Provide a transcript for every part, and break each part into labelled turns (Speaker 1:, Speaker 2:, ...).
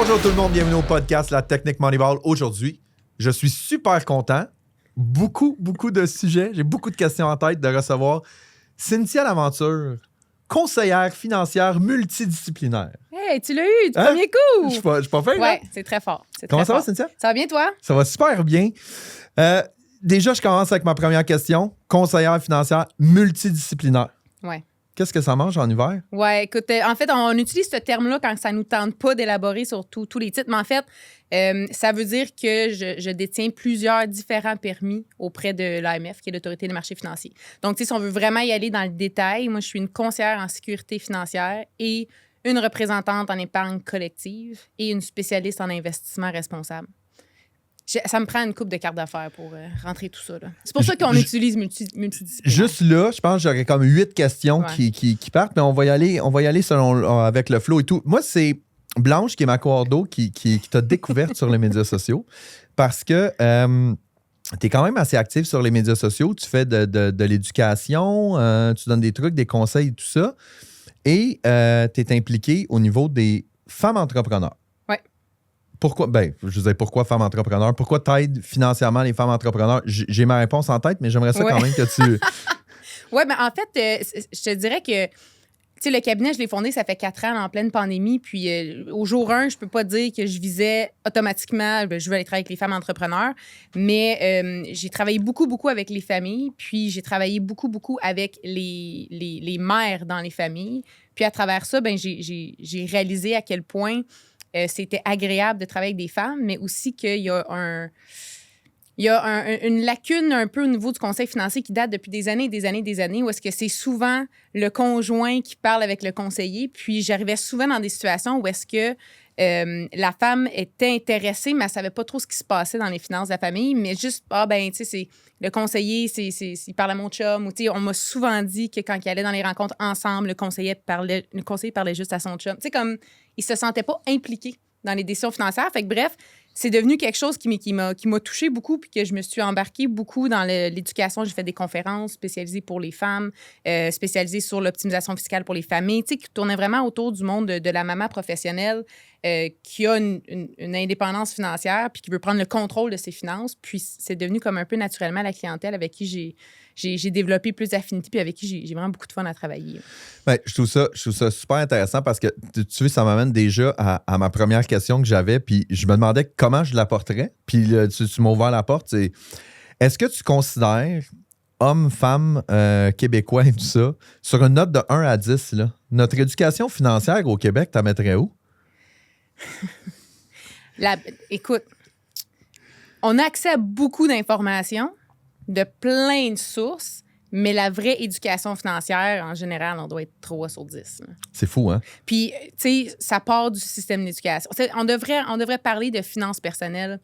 Speaker 1: Bonjour tout le monde, bienvenue au podcast La Technique Moneyball. Aujourd'hui, je suis super content. Beaucoup de sujets. J'ai beaucoup de questions en tête de recevoir Cynthia Laventure, conseillère financière multidisciplinaire.
Speaker 2: Hey, tu l'as eu du premier coup!
Speaker 1: Je suis pas fin, là?
Speaker 2: Ouais, c'est très fort.
Speaker 1: Comment ça va, Cynthia?
Speaker 2: Ça va bien, toi?
Speaker 1: Ça va super bien. Déjà, je commence avec ma première question. Conseillère financière multidisciplinaire.
Speaker 2: Ouais.
Speaker 1: Qu'est-ce que ça mange en hiver?
Speaker 2: Ouais, écoute, en fait, on utilise ce terme-là quand ça nous tente pas d'élaborer sur tous les titres, mais en fait, ça veut dire que je détiens plusieurs différents permis auprès de l'AMF, qui est l'Autorité des marchés financiers. Donc, tu sais, si on veut vraiment y aller dans le détail, moi, je suis une conseillère en sécurité financière et une représentante en épargne collective et une spécialiste en investissement responsable. Ça me prend une couple de cartes d'affaires pour rentrer tout ça. Là. C'est pour ça qu'on utilise multidisciplinaire.
Speaker 1: Juste là, je pense que j'aurais comme 8 questions qui partent, mais on va y aller avec le flow et tout. Moi, c'est Blanche, qui est ma coordo, qui t'a découverte sur les médias sociaux parce que tu es quand même assez active sur les médias sociaux. Tu fais de l'éducation, tu donnes des trucs, des conseils, tout ça. Et tu es impliquée au niveau des femmes entrepreneurs. Pourquoi? Ben, je vous disais pourquoi femmes entrepreneurs? Pourquoi t'aides financièrement les femmes entrepreneurs? J'ai ma réponse en tête, mais j'aimerais ça quand même que tu...
Speaker 2: Oui, mais en fait, je te dirais que le cabinet, je l'ai fondé, ça fait 4 ans en pleine pandémie. Puis au jour 1, je peux pas dire que je visais automatiquement, je veux aller travailler avec les femmes entrepreneurs. Mais j'ai travaillé beaucoup avec les familles. Puis j'ai travaillé beaucoup avec les mères dans les familles. Puis à travers ça, ben, j'ai réalisé à quel point c'était agréable de travailler avec des femmes, mais aussi qu'il y a une lacune un peu au niveau du conseil financier qui date depuis des années, où est-ce que c'est souvent le conjoint qui parle avec le conseiller. Puis j'arrivais souvent dans des situations où est-ce que la femme était intéressée, mais elle savait pas trop ce qui se passait dans les finances de la famille, mais juste, tu sais, c'est le conseiller, il parle à mon chum, ou tu sais, on m'a souvent dit que quand il allait dans les rencontres ensemble, le conseiller parlait juste à son chum. Tu sais, comme, il se sentait pas impliqué dans les décisions financières. Fait que bref, c'est devenu quelque chose qui m'a touchée beaucoup, puis que je me suis embarquée beaucoup dans l'éducation. J'ai fait des conférences spécialisées pour les femmes, spécialisées sur l'optimisation fiscale pour les familles, tu sais, qui tournaient vraiment autour du monde de la maman professionnelle qui a une indépendance financière puis qui veut prendre le contrôle de ses finances. Puis c'est devenu comme un peu naturellement la clientèle avec qui j'ai développé plus d'affinités puis avec qui j'ai vraiment beaucoup de fun à travailler.
Speaker 1: Bien, je trouve ça super intéressant parce que, tu sais, ça m'amène déjà à ma première question que j'avais, puis je me demandais comment je l'apporterais, puis tu m'as ouvert la porte. Est-ce que tu considères hommes, femmes, québécois et tout ça, sur une note de 1 à 10, là, notre éducation financière au Québec, t'en mettrais où?
Speaker 2: Écoute, on a accès à beaucoup d'informations de plein de sources, mais la vraie éducation financière, en général, on doit être 3 sur 10. Là. C'est
Speaker 1: fou, hein?
Speaker 2: Puis, tu sais, ça part du système d'éducation. On devrait parler de finances personnelles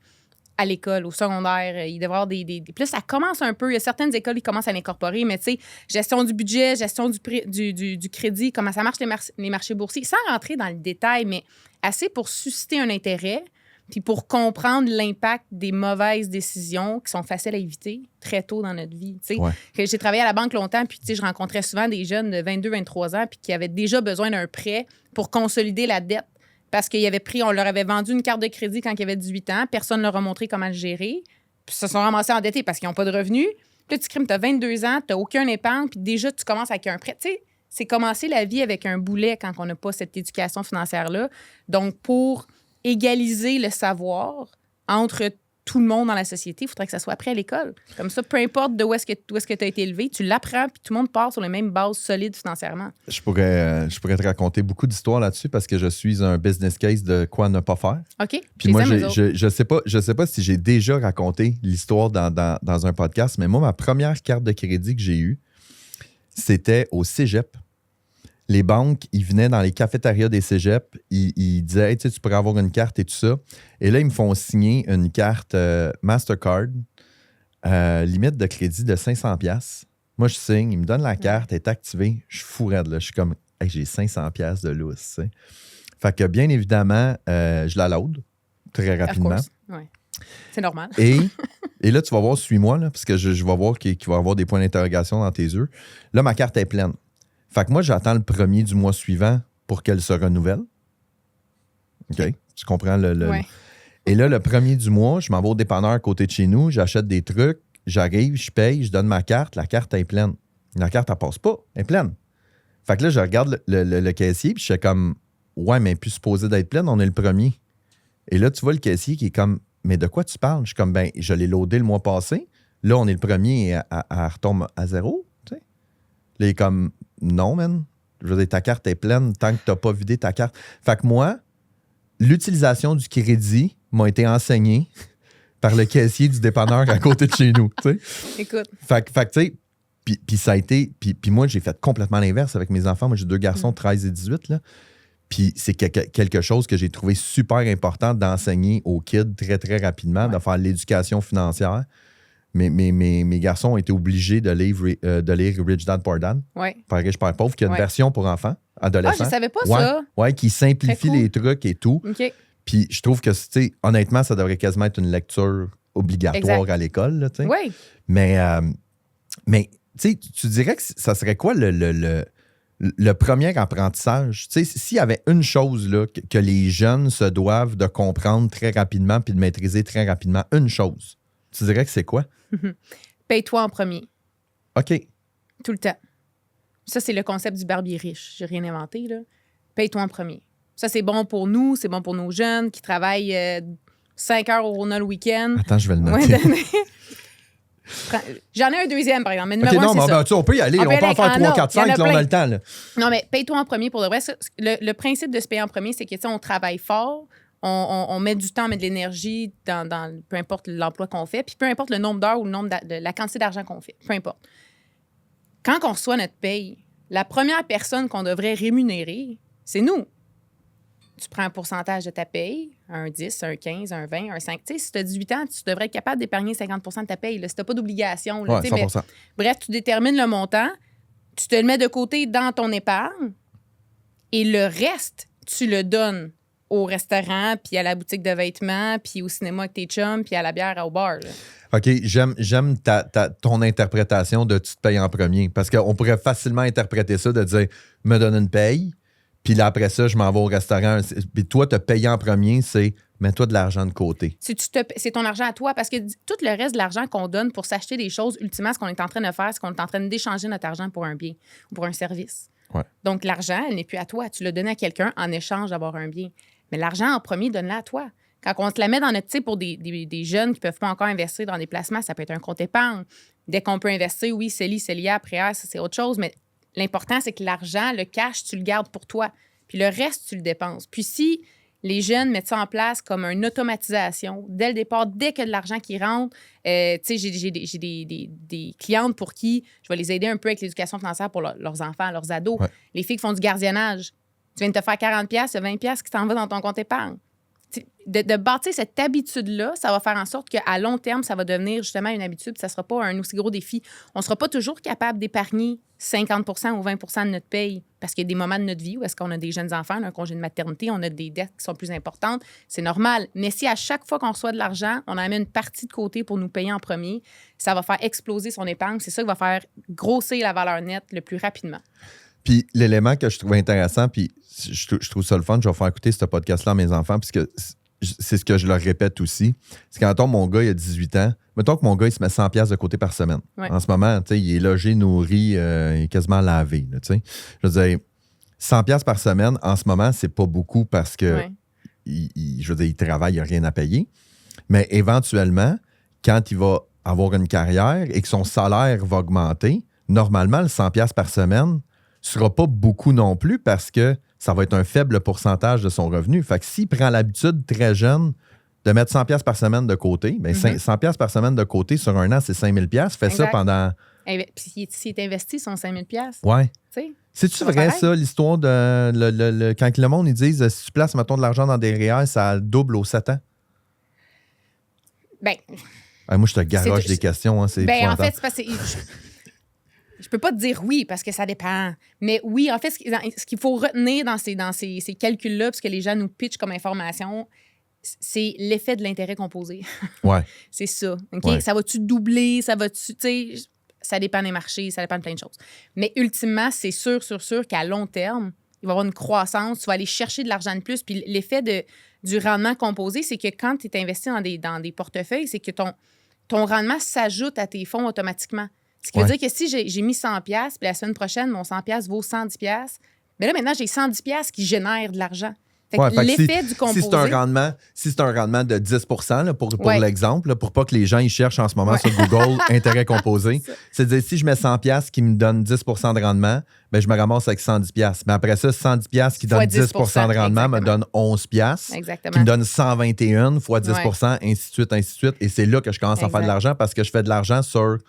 Speaker 2: à l'école, au secondaire. Il devrait y avoir des... Puis là, ça commence un peu. Il y a certaines écoles qui commencent à l'incorporer, mais tu sais, gestion du budget, gestion du crédit, comment ça marche les marchés boursiers, sans rentrer dans le détail, mais assez pour susciter un intérêt, puis pour comprendre l'impact des mauvaises décisions qui sont faciles à éviter très tôt dans notre vie.
Speaker 1: Ouais.
Speaker 2: J'ai travaillé à la banque longtemps, puis je rencontrais souvent des jeunes de 22-23 ans puis qui avaient déjà besoin d'un prêt pour consolider la dette parce on leur avait vendu une carte de crédit quand ils avaient 18 ans, personne ne leur a montré comment le gérer, puis ils se sont ramassés endettés parce qu'ils n'ont pas de revenus. Puis là, tu as 22 ans, tu n'as aucun épargne, puis déjà, tu commences avec un prêt. Tu sais, c'est commencer la vie avec un boulet quand on n'a pas cette éducation financière-là. Donc, pour égaliser le savoir entre tout le monde dans la société, il faudrait que ça soit appris à l'école. Comme ça, peu importe d'où est-ce que tu as été élevé, tu l'apprends, puis tout le monde part sur les mêmes bases solides financièrement.
Speaker 1: Je pourrais te raconter beaucoup d'histoires là-dessus parce que je suis un business case de quoi ne pas faire.
Speaker 2: OK.
Speaker 1: Puis moi, je sais pas si j'ai déjà raconté l'histoire dans un podcast, mais moi, ma première carte de crédit que j'ai eue, c'était au cégep. Les banques, ils venaient dans les cafétérias des cégeps, ils disaient hey, tu pourrais avoir une carte et tout ça. Et là, ils me font signer une carte Mastercard, limite de crédit de 500$. Moi, je signe, ils me donnent la carte, elle est activée. Je suis fou raide, là. Je suis comme, hey, j'ai 500$ de lousse. T'sais. Fait que, bien évidemment, je la load très rapidement.
Speaker 2: Ouais. C'est normal.
Speaker 1: Et là, tu vas voir, suis-moi, là, parce que je vais voir qu'il va y avoir des points d'interrogation dans tes yeux. Là, ma carte est pleine. Fait que moi, j'attends le 1er du mois suivant pour qu'elle se renouvelle. OK. Tu comprends
Speaker 2: Ouais.
Speaker 1: Et là, le premier du mois, je m'en vais au dépanneur à côté de chez nous, j'achète des trucs, j'arrive, je paye, je donne ma carte, la carte elle est pleine. La carte, elle passe pas, elle est pleine. Fait que là, je regarde le caissier, puis je suis comme, ouais, mais elle est plus supposée d'être pleine, on est le premier. Et là, tu vois le caissier qui est comme, mais de quoi tu parles? Je suis comme, ben, je l'ai loadé le mois passé. Là, on est le premier et elle retombe à zéro. Tu sais. Là, il est comme, non, man. Je veux dire, ta carte est pleine tant que tu n'as pas vidé ta carte. Fait que moi, l'utilisation du crédit m'a été enseignée par le caissier du dépanneur à côté de chez nous. Tu sais.
Speaker 2: Écoute.
Speaker 1: Fait que tu sais, puis ça a été. Puis moi, j'ai fait complètement l'inverse avec mes enfants. Moi, j'ai 2 garçons, 13 et 18, là. Puis c'est quelque chose que j'ai trouvé super important d'enseigner aux kids très, très rapidement, de faire l'éducation financière. Mes garçons ont été obligés de lire Rich Dad Poor Dad, Père riche, Père pauvre, qui a une version pour enfants, adolescents.
Speaker 2: Ah, je savais pas ça.
Speaker 1: Ouais, qui simplifie les trucs et tout.
Speaker 2: OK.
Speaker 1: Puis je trouve que, tu sais, honnêtement, ça devrait quasiment être une lecture obligatoire à l'école, là, tu sais.
Speaker 2: Oui.
Speaker 1: Mais tu sais, tu dirais que ça serait quoi le premier apprentissage? Tu sais, s'il y avait une chose là, que les jeunes se doivent de comprendre très rapidement puis de maîtriser très rapidement, une chose, tu dirais que c'est quoi?
Speaker 2: Paye-toi en premier.
Speaker 1: OK.
Speaker 2: Tout le temps. Ça, c'est le concept du barbier riche. J'ai rien inventé, là. Paye-toi en premier. Ça, c'est bon pour nous, c'est bon pour nos jeunes qui travaillent 5 heures au Rona le week-end.
Speaker 1: Attends, je vais le noter.
Speaker 2: J'en ai un deuxième, par exemple. Mais numéro
Speaker 1: non,
Speaker 2: un, c'est ça.
Speaker 1: Ben, on peut y aller. On peut en faire 3, 4, 5. Là, on a le temps. Là.
Speaker 2: Non, mais paye-toi en premier pour de vrai. Le principe de se payer en premier, c'est que, tu sais, on travaille fort, on met du temps, on met de l'énergie dans peu importe l'emploi qu'on fait, puis peu importe le nombre d'heures ou le nombre la quantité d'argent qu'on fait. Peu importe. Quand on reçoit notre paye, la première personne qu'on devrait rémunérer, c'est nous. Tu prends un pourcentage de ta paye, un 10, un 15, un 20, un 5. Tu sais, si tu as 18 ans, tu devrais être capable d'épargner 50 de ta paye. Là, si tu n'as pas d'obligation.
Speaker 1: Ouais, 100%.
Speaker 2: Bref, tu détermines le montant, tu te le mets de côté dans ton épargne et le reste, tu le donnes au restaurant, puis à la boutique de vêtements, puis au cinéma avec tes chums, puis à la bière au bar. Là.
Speaker 1: OK, j'aime ton interprétation de tu te payes en premier. Parce qu'on pourrait facilement interpréter ça de dire me donne une paye. Puis là, après ça, je m'en vais au restaurant. Puis toi, te payer en premier, c'est mets-toi de l'argent de côté.
Speaker 2: C'est ton argent à toi. Parce que tout le reste de l'argent qu'on donne pour s'acheter des choses, ultimement, ce qu'on est en train de faire, c'est qu'on est en train d'échanger notre argent pour un bien ou pour un service.
Speaker 1: Ouais.
Speaker 2: Donc, l'argent, elle n'est plus à toi. Tu l'as donné à quelqu'un en échange d'avoir un bien. Mais l'argent, en premier, donne-la à toi. Quand on te la met dans notre... Tu sais, pour des jeunes qui ne peuvent pas encore investir dans des placements, ça peut être un compte épargne. Dès qu'on peut investir, oui, CELI, CELIA, PREA, ça, c'est autre chose. Mais l'important, c'est que l'argent, le cash, tu le gardes pour toi. Puis le reste, tu le dépenses. Puis si les jeunes mettent ça en place comme une automatisation, dès le départ, dès qu'il y a de l'argent qui rentre, tu sais, j'ai des clientes pour qui je vais les aider un peu avec l'éducation financière pour leurs enfants, leurs ados.
Speaker 1: Ouais.
Speaker 2: Les filles qui font du gardiennage. Tu viens de te faire 40$, il y a 20$ qui t'en va dans ton compte épargne. De bâtir cette habitude-là, ça va faire en sorte qu'à long terme, ça va devenir justement une habitude, puis ça ne sera pas un aussi gros défi. On ne sera pas toujours capable d'épargner 50 ou 20 de notre paye parce qu'il y a des moments de notre vie où est-ce qu'on a des jeunes enfants, on a un congé de maternité, on a des dettes qui sont plus importantes. C'est normal. Mais si à chaque fois qu'on reçoit de l'argent, on en met une partie de côté pour nous payer en premier, ça va faire exploser son épargne. C'est ça qui va faire grossir la valeur nette le plus rapidement.
Speaker 1: Puis l'élément que je trouvais intéressant, puis je trouve ça le fun, je vais faire écouter ce podcast-là à mes enfants, puisque c'est ce que je leur répète aussi. C'est quand mon gars, il a 18 ans, mettons que mon gars, il se met 100$ de côté par semaine.
Speaker 2: Ouais.
Speaker 1: En ce moment, tu sais, il est logé, nourri, il est quasiment lavé. Là, tu sais. Je veux dire, 100$ par semaine, en ce moment, c'est pas beaucoup parce que, je veux dire, il travaille, il n'a rien à payer. Mais éventuellement, quand il va avoir une carrière et que son salaire va augmenter, normalement, le 100$ par semaine ne sera pas beaucoup non plus parce que ça va être un faible pourcentage de son revenu. Fait que s'il prend l'habitude très jeune de mettre 100$ par semaine de côté, bien, 100$ par semaine de côté sur un an, c'est 5000$. Fais ça pendant...
Speaker 2: Puis s'il est investi, son 5000$.
Speaker 1: Ouais. C'est-tu vrai,
Speaker 2: pareil?
Speaker 1: ça, l'histoire de... quand le monde, ils disent, si tu places, mettons, de l'argent dans des REER, ça double aux 7 ans?
Speaker 2: Ben...
Speaker 1: moi, je te garoche des questions. Hein,
Speaker 2: en fait, c'est parce que... Je peux pas te dire oui, parce que ça dépend. Mais oui, en fait, ce qu'il faut retenir dans ces calculs-là, parce que les gens nous pitchent comme information, c'est l'effet de l'intérêt composé.
Speaker 1: Ouais.
Speaker 2: C'est ça. OK?
Speaker 1: Ouais.
Speaker 2: Ça va-tu doubler? Ça va-tu... Tu sais, ça dépend des marchés, ça dépend de plein de choses. Mais ultimement, c'est sûr qu'à long terme, il va y avoir une croissance, tu vas aller chercher de l'argent de plus. Puis l'effet du rendement composé, c'est que quand tu es investi dans des portefeuilles, c'est que ton rendement s'ajoute à tes fonds automatiquement. Ce qui veut dire que si j'ai mis 100$, puis la semaine prochaine, mon 100$ vaut 110$, mais là, maintenant, j'ai 110$ qui génèrent de l'argent. Fait que l'effet du composé...
Speaker 1: Si c'est un rendement de 10% là, pour l'exemple, là, pour pas que les gens ils cherchent en ce moment sur Google intérêt composé, c'est-à-dire si je mets 100$ qui me donne 10% de rendement, ben, je me ramasse avec 110$. Mais après ça, 110$ qui donne 10% de rendement me donne 11$, qui me donne 121 fois 10%, ainsi de suite, ainsi de suite. Et c'est là que je commence à faire de l'argent parce que je fais de l'argent sur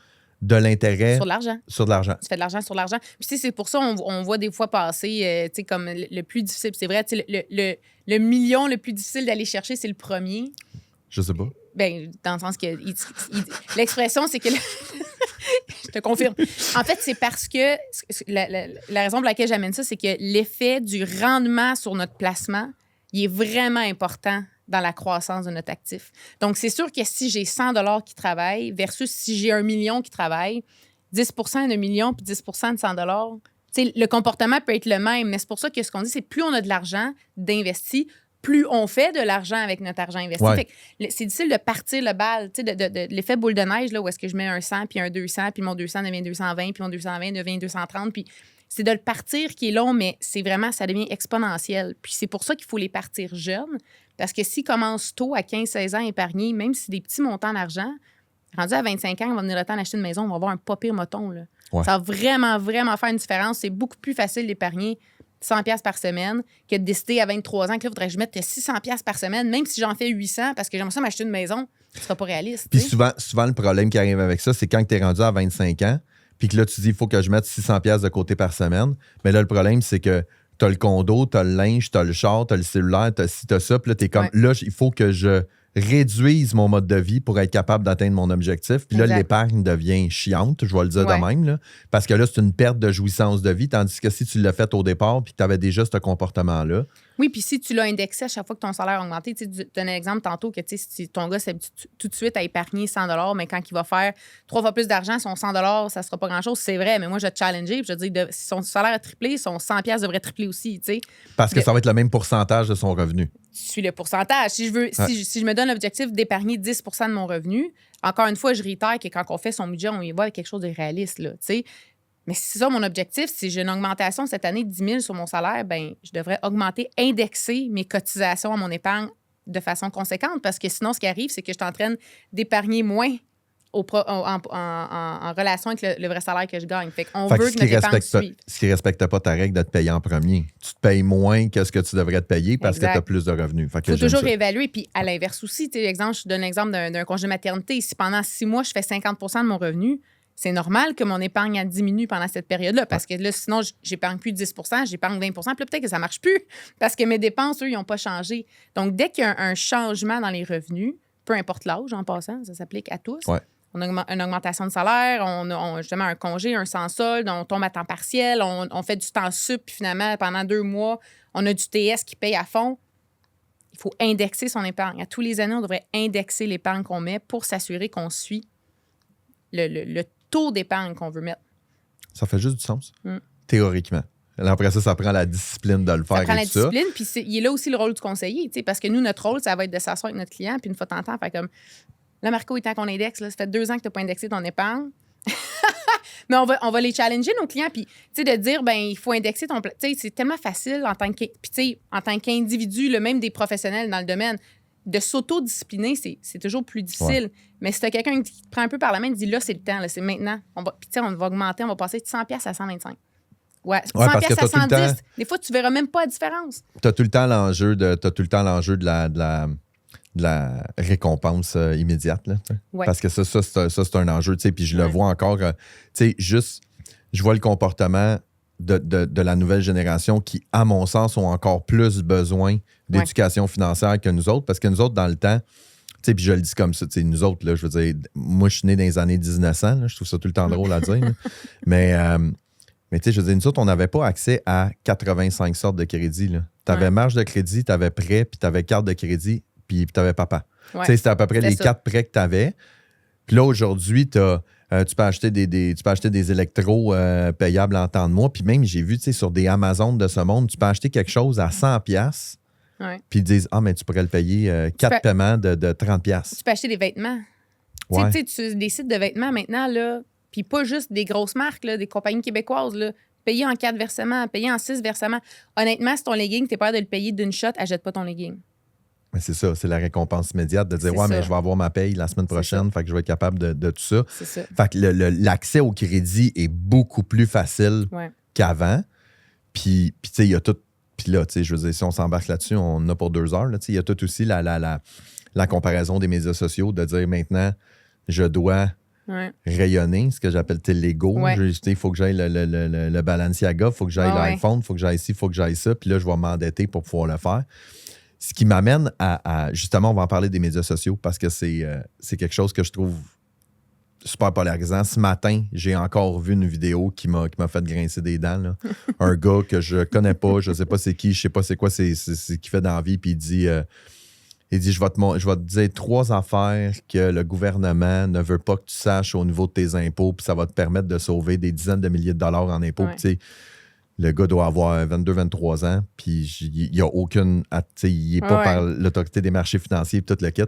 Speaker 1: de l'intérêt.
Speaker 2: Sur de l'argent.
Speaker 1: Sur de l'argent.
Speaker 2: Tu fais de l'argent sur l'argent. Puis, c'est pour ça on voit des fois passer, comme le plus difficile. C'est vrai, le million le plus difficile d'aller chercher, c'est le premier.
Speaker 1: Je sais pas.
Speaker 2: Bien, dans le sens que l'expression, c'est que... Je te confirme. En fait, c'est parce que la raison pour laquelle j'amène ça, c'est que l'effet du rendement sur notre placement, il est vraiment important dans la croissance de notre actif. Donc, c'est sûr que si j'ai 100$ qui travaillent versus si j'ai 1 million qui travaille, 10% de million puis 10% de 100$, le comportement peut être le même, mais c'est pour ça que ce qu'on dit, c'est plus on a de l'argent d'investi, plus on fait de l'argent avec notre argent investi.
Speaker 1: Ouais.
Speaker 2: Fait que c'est difficile de partir le bal, de l'effet boule de neige, là, où est-ce que je mets un 100 puis un 200, puis mon 200 devient 220, puis mon 220 devient 230, puis c'est de le partir qui est long, mais c'est vraiment, ça devient exponentiel. Puis c'est pour ça qu'il faut les partir jeunes, parce que s'ils commencent tôt, à 15-16 ans, à épargner, même si c'est des petits montants d'argent, rendu à 25 ans, on va venir le temps d'acheter une maison, on va avoir un pas pire moton. Là.
Speaker 1: Ouais.
Speaker 2: Ça va vraiment, vraiment faire une différence. C'est beaucoup plus facile d'épargner 100$ par semaine que de décider à 23 ans que là, il faudrait que je mette 600$ par semaine, même si j'en fais 800 parce que j'aimerais ça m'acheter une maison. Ce ne sera pas réaliste.
Speaker 1: Puis souvent, le problème qui arrive avec ça, c'est quand tu es rendu à 25 ans, puis que là, tu dis, il faut que je mette 600$ de côté par semaine. Mais là, le problème, c'est que tu as le condo, tu as le linge, tu as le char, tu as le cellulaire, tu as ci, tu as ça. Puis là, tu es comme, là, il faut que je réduise mon mode de vie pour être capable d'atteindre mon objectif. Puis là, l'épargne devient chiante, je vais le dire de même, là, parce que là, c'est une perte de jouissance de vie, tandis que si tu l'as fait au départ puis que tu avais déjà ce comportement-là.
Speaker 2: Oui, puis si tu l'as indexé à chaque fois que ton salaire a augmenté, tu donnes un exemple tantôt que si ton gars s'habitue tout de suite à épargner 100$, mais quand il va faire 3 fois plus d'argent, son 100$, ça ne sera pas grand-chose. C'est vrai, mais moi, je vais te challenger. Je veux dire, si son salaire a triplé, son 100$ devrait tripler aussi. T'sais.
Speaker 1: Parce que ça va être le même pourcentage de son revenu.
Speaker 2: Je suis le pourcentage. Si je me donne l'objectif d'épargner 10% de mon revenu, encore une fois, je réitère que quand on fait son budget, on y va avec quelque chose de réaliste. Là, mais si c'est ça mon objectif, si j'ai une augmentation cette année de 10 000 sur mon salaire, ben je devrais indexer mes cotisations à mon épargne de façon conséquente parce que sinon, ce qui arrive, c'est que je suis en train d'épargner moins en relation avec le vrai salaire que je gagne. Fait qu'on veut que notre épargne suive.
Speaker 1: Ce qui ne respecte pas ta règle de te payer en premier. Tu te payes moins que ce que tu devrais te payer parce que tu as plus de revenus. Il faut
Speaker 2: toujours évaluer. Puis à l'inverse aussi, je donne l'exemple d'un congé maternité. Si pendant 6 mois, je fais 50% de mon revenu, c'est normal que mon épargne diminue pendant cette période-là parce que là, sinon, j'épargne plus 10%, j'épargne 20%. Puis là, peut-être que ça ne marche plus parce que mes dépenses, eux, ils n'ont pas changé. Donc, dès qu'il y a un changement dans les revenus, peu importe l'âge en passant, ça s'applique à tous.
Speaker 1: Ouais.
Speaker 2: On a une augmentation de salaire, on a justement un congé, un sans solde, on tombe à temps partiel, on fait du temps sup, puis finalement, pendant 2 mois, on a du TS qui paye à fond. Il faut indexer son épargne. À tous les années, on devrait indexer l'épargne qu'on met pour s'assurer qu'on suit le taux d'épargne qu'on veut mettre.
Speaker 1: Ça fait juste du sens, théoriquement. Après ça prend la discipline de le faire.
Speaker 2: Ça prend la discipline, puis il est là aussi le rôle du conseiller, parce que nous, notre rôle, ça va être de s'asseoir avec notre client, puis une fois de temps en temps, faire comme... Là, Marco, il est temps qu'on indexe. Là. Ça fait 2 ans que tu n'as pas indexé ton épargne. Mais on va les challenger, nos clients. Puis, de dire, ben il faut indexer ton... c'est tellement facile en tant qu'individu, même des professionnels dans le domaine, de s'auto-discipliner, c'est toujours plus difficile. Ouais. Mais si tu as quelqu'un qui te prend un peu par la main et dit, là, c'est le temps, là, c'est maintenant. On va augmenter, on va passer de 100$ à 125$. Ouais, 100$ à 110$. Des fois, tu ne verras même pas la différence.
Speaker 1: Tu as tout le temps l'enjeu de la récompense immédiate. Là, parce que ça c'est un enjeu. Puis je le vois encore. Je vois le comportement de la nouvelle génération qui, à mon sens, ont encore plus besoin d'éducation financière que nous autres. Parce que nous autres, dans le temps, puis je le dis comme ça, nous autres, là, je veux dire, moi, je suis né dans les années 1900. Là, je trouve ça tout le temps drôle à dire. Mais je veux dire, nous autres, on n'avait pas accès à 85 sortes de crédits. Tu avais marge de crédit, tu avais prêt, puis tu avais carte de crédit, puis tu avais papa. Ouais. C'était à peu près les 4 prêts que tu avais. Puis là, aujourd'hui, tu as Tu peux acheter des électros payables en temps de mois. Puis même, j'ai vu, tu sais, sur des Amazon de ce monde, tu peux acheter quelque chose à 100$.
Speaker 2: Ouais.
Speaker 1: Puis ils disent, mais tu pourrais le payer 4 paiements de 30$.
Speaker 2: Tu peux acheter des vêtements.
Speaker 1: Ouais.
Speaker 2: Tu sais, des sites de vêtements maintenant, là, puis pas juste des grosses marques, là, des compagnies québécoises, là, payer en 4 versements, payer en 6 versements. Honnêtement, si ton legging, t'es pas de le payer d'une shot, achète pas ton legging.
Speaker 1: Mais c'est ça, c'est la récompense immédiate de dire,
Speaker 2: C'est
Speaker 1: mais
Speaker 2: ça.
Speaker 1: je vais avoir ma paye la semaine prochaine, fait que je vais être capable de tout ça.
Speaker 2: C'est ça.
Speaker 1: Fait que l'accès au crédit est beaucoup plus facile
Speaker 2: Ouais.
Speaker 1: qu'avant. Puis tu sais, il y a tout. Puis là, tu sais, je veux dire, si on s'embarque là-dessus, on en a pour 2 heures. Tu sais, il y a tout aussi la comparaison des médias sociaux, de dire maintenant, je dois rayonner, ce que j'appelle l'ego.
Speaker 2: Ouais.
Speaker 1: Il faut que j'aille le Balenciaga, il faut que j'aille l'iPhone, il faut que j'aille ci, il faut que j'aille ça. Puis là, je vais m'endetter pour pouvoir le faire. Ce qui m'amène à justement, on va en parler des médias sociaux parce que c'est quelque chose que je trouve super polarisant. Ce matin, j'ai encore vu une vidéo qui m'a fait grincer des dents. Là. Un gars que je connais pas, je sais pas c'est qui, je sais pas c'est quoi c'est qu'il fait dans la vie, puis il dit je vais te dire 3 affaires que le gouvernement ne veut pas que tu saches au niveau de tes impôts, puis ça va te permettre de sauver des dizaines de milliers de dollars en impôts.
Speaker 2: Ouais.
Speaker 1: Tu sais, le gars doit avoir 22-23 ans, puis il n'y a aucune... Il n'est pas par l'autorité des marchés financiers, puis tout le kit.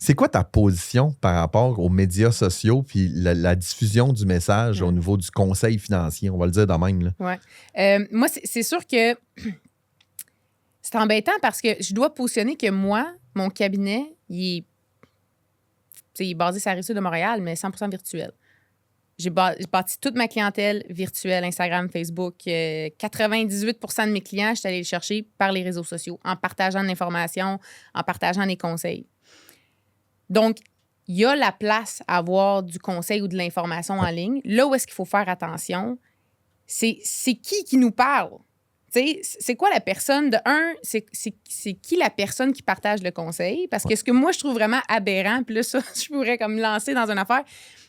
Speaker 1: C'est quoi ta position par rapport aux médias sociaux puis la diffusion du message au niveau du conseil financier? On va le dire de même. Là.
Speaker 2: Ouais. Moi, c'est sûr que c'est embêtant parce que je dois positionner que moi, mon cabinet, il est basé sur la Rive-Sud de Montréal, mais 100% virtuel. J'ai bâti toute ma clientèle virtuelle, Instagram, Facebook. 98% de mes clients, je suis allée les chercher par les réseaux sociaux, en partageant de l'information, en partageant des conseils. Donc, il y a la place à avoir du conseil ou de l'information en ligne. Là où est-ce qu'il faut faire attention, c'est qui nous parle. T'sais, c'est quoi la personne? De un, c'est qui la personne qui partage le conseil? Parce que ce que moi, je trouve vraiment aberrant, puis là, ça, je pourrais comme me lancer dans une affaire.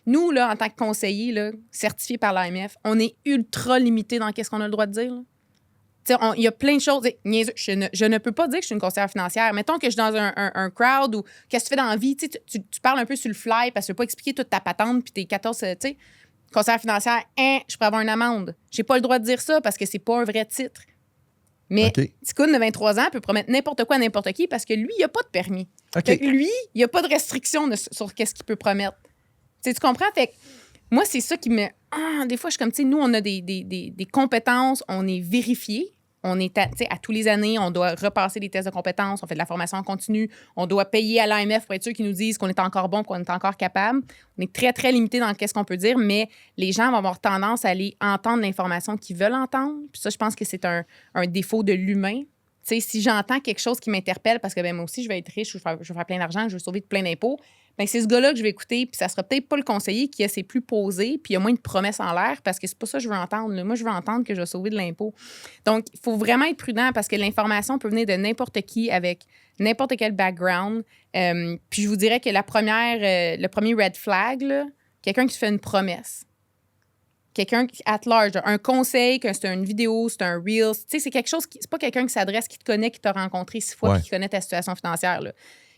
Speaker 2: Nous, là, en tant que conseiller, là, certifié par l'AMF, on est ultra limité dans qu'est-ce qu'on a le droit de dire. Il y a plein de choses. Je ne peux pas dire que je suis une conseillère financière. Mettons que je suis dans un crowd ou qu'est-ce que tu fais dans la vie? Tu parles un peu sur le fly parce que tu ne veux pas expliquer toute ta patente puis tes 14... Conseillère financière, je pourrais avoir une amende. J'ai pas le droit de dire ça parce que c'est pas un vrai titre. Mais Ticoun de 23 ans peut promettre n'importe quoi à n'importe qui parce que lui, il n'a pas de permis. Lui, il n'y a pas de restriction sur qu'est-ce qu'il peut promettre. Tu comprends? Fait que moi, c'est ça qui me... des fois, je suis comme, nous, on a des compétences, on est vérifié. On est à tous les années, on doit repasser des tests de compétences, on fait de la formation en continu, on doit payer à l'AMF pour être sûr qu'ils nous disent qu'on est encore bon, qu'on est encore capable. On est très, très limité dans ce qu'on peut dire, mais les gens vont avoir tendance à aller entendre l'information qu'ils veulent entendre. Puis ça, je pense que c'est un défaut de l'humain. Si j'entends quelque chose qui m'interpelle, parce que moi aussi, je vais être riche, je vais faire plein d'argent, je vais sauver plein d'impôts, c'est ce gars-là que je vais écouter, puis ça sera peut-être pas le conseiller qui c'est plus posé, puis il y a moins de promesses en l'air, parce que c'est pas ça que je veux entendre. Là. Moi, je veux entendre que je vais sauver de l'impôt. Donc, il faut vraiment être prudent parce que l'information peut venir de n'importe qui avec n'importe quel background. Puis je vous dirais que le premier red flag, là, quelqu'un qui te fait une promesse. Quelqu'un at large, un conseil, que c'est une vidéo, c'est un reel. C'est quelque chose c'est pas quelqu'un qui s'adresse, qui te connaît, qui t'a rencontré 6 fois, puis qui connaît ta situation financière. Là.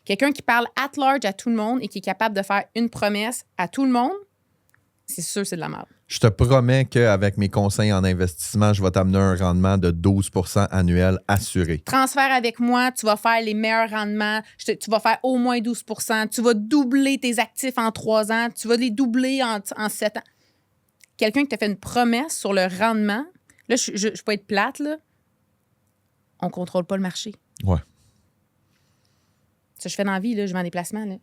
Speaker 2: Quelqu'un qui parle at large à tout le monde et qui est capable de faire une promesse à tout le monde, c'est sûr, c'est de la merde.
Speaker 1: Je te promets qu'avec mes conseils en investissement, je vais t'amener un rendement de 12% annuel assuré.
Speaker 2: Transfère avec moi, tu vas faire les meilleurs rendements, tu vas faire au moins 12%, tu vas doubler tes actifs en 3 ans, tu vas les doubler en 7 ans. Quelqu'un qui t'a fait une promesse sur le rendement, là, je peux être plate, là, on ne contrôle pas le marché.
Speaker 1: Ouais.
Speaker 2: Ça, je fais dans la vie, là, je vends des placements. Là.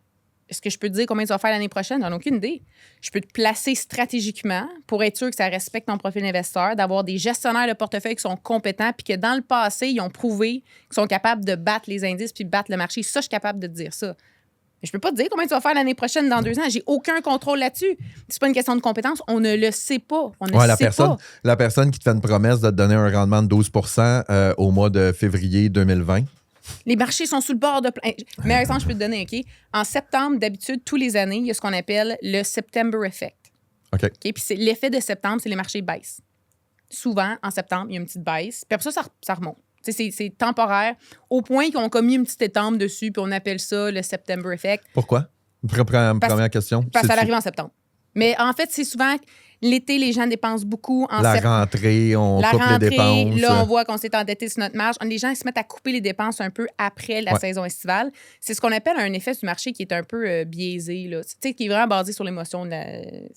Speaker 2: Est-ce que je peux te dire combien tu vas faire l'année prochaine? J'en ai aucune idée. Je peux te placer stratégiquement pour être sûr que ça respecte ton profil d'investisseur, d'avoir des gestionnaires de portefeuille qui sont compétents puis que dans le passé, ils ont prouvé qu'ils sont capables de battre les indices puis battre le marché. Ça, je suis capable de te dire ça. Mais je peux pas te dire combien tu vas faire l'année prochaine dans 2 ans. J'ai aucun contrôle là-dessus. C'est pas une question de compétence. On ne le sait pas. On ne sait pas.
Speaker 1: La personne qui te fait une promesse de te donner un rendement de 12% au mois de février 2020.
Speaker 2: Les marchés sont sous le bord de plein. Meilleur exemple, je peux te donner, OK? En septembre, d'habitude, tous les années, il y a ce qu'on appelle le September Effect.
Speaker 1: OK.
Speaker 2: Puis c'est l'effet de septembre, c'est les marchés baissent. Souvent, en septembre, il y a une petite baisse. Puis après ça remonte. C'est temporaire, au point qu'on a mis une petite étampe dessus, puis on appelle ça le September Effect.
Speaker 1: Pourquoi? Première question.
Speaker 2: Parce que ça arrive en septembre. Mais en fait, c'est souvent l'été, les gens dépensent beaucoup.
Speaker 1: Rentrée, on coupe les dépenses.
Speaker 2: Là, on voit qu'on s'est endetté sur notre marge. Les gens ils se mettent à couper les dépenses un peu après la saison estivale. C'est ce qu'on appelle un effet du marché qui est un peu biaisé, là. Tu sais, qui est vraiment basé sur l'émotion.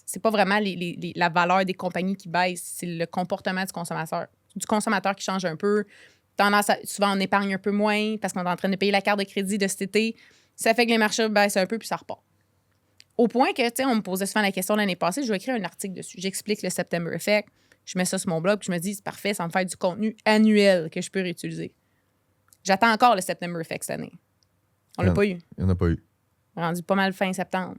Speaker 2: C'est pas vraiment la valeur des compagnies qui baisse, c'est le comportement du consommateur qui change un peu. Souvent, on épargne un peu moins parce qu'on est en train de payer la carte de crédit de cet été. Ça fait que les marchés baissent un peu puis ça repart. Au point que, tu sais, on me posait souvent la question l'année passée, je vais écrire un article dessus. J'explique le September Effect, je mets ça sur mon blog, puis je me dis, c'est parfait, ça me fait du contenu annuel que je peux réutiliser. J'attends encore le September Effect cette année. On l'a pas eu.
Speaker 1: Il n'y en a pas eu.
Speaker 2: Rendu pas mal fin septembre.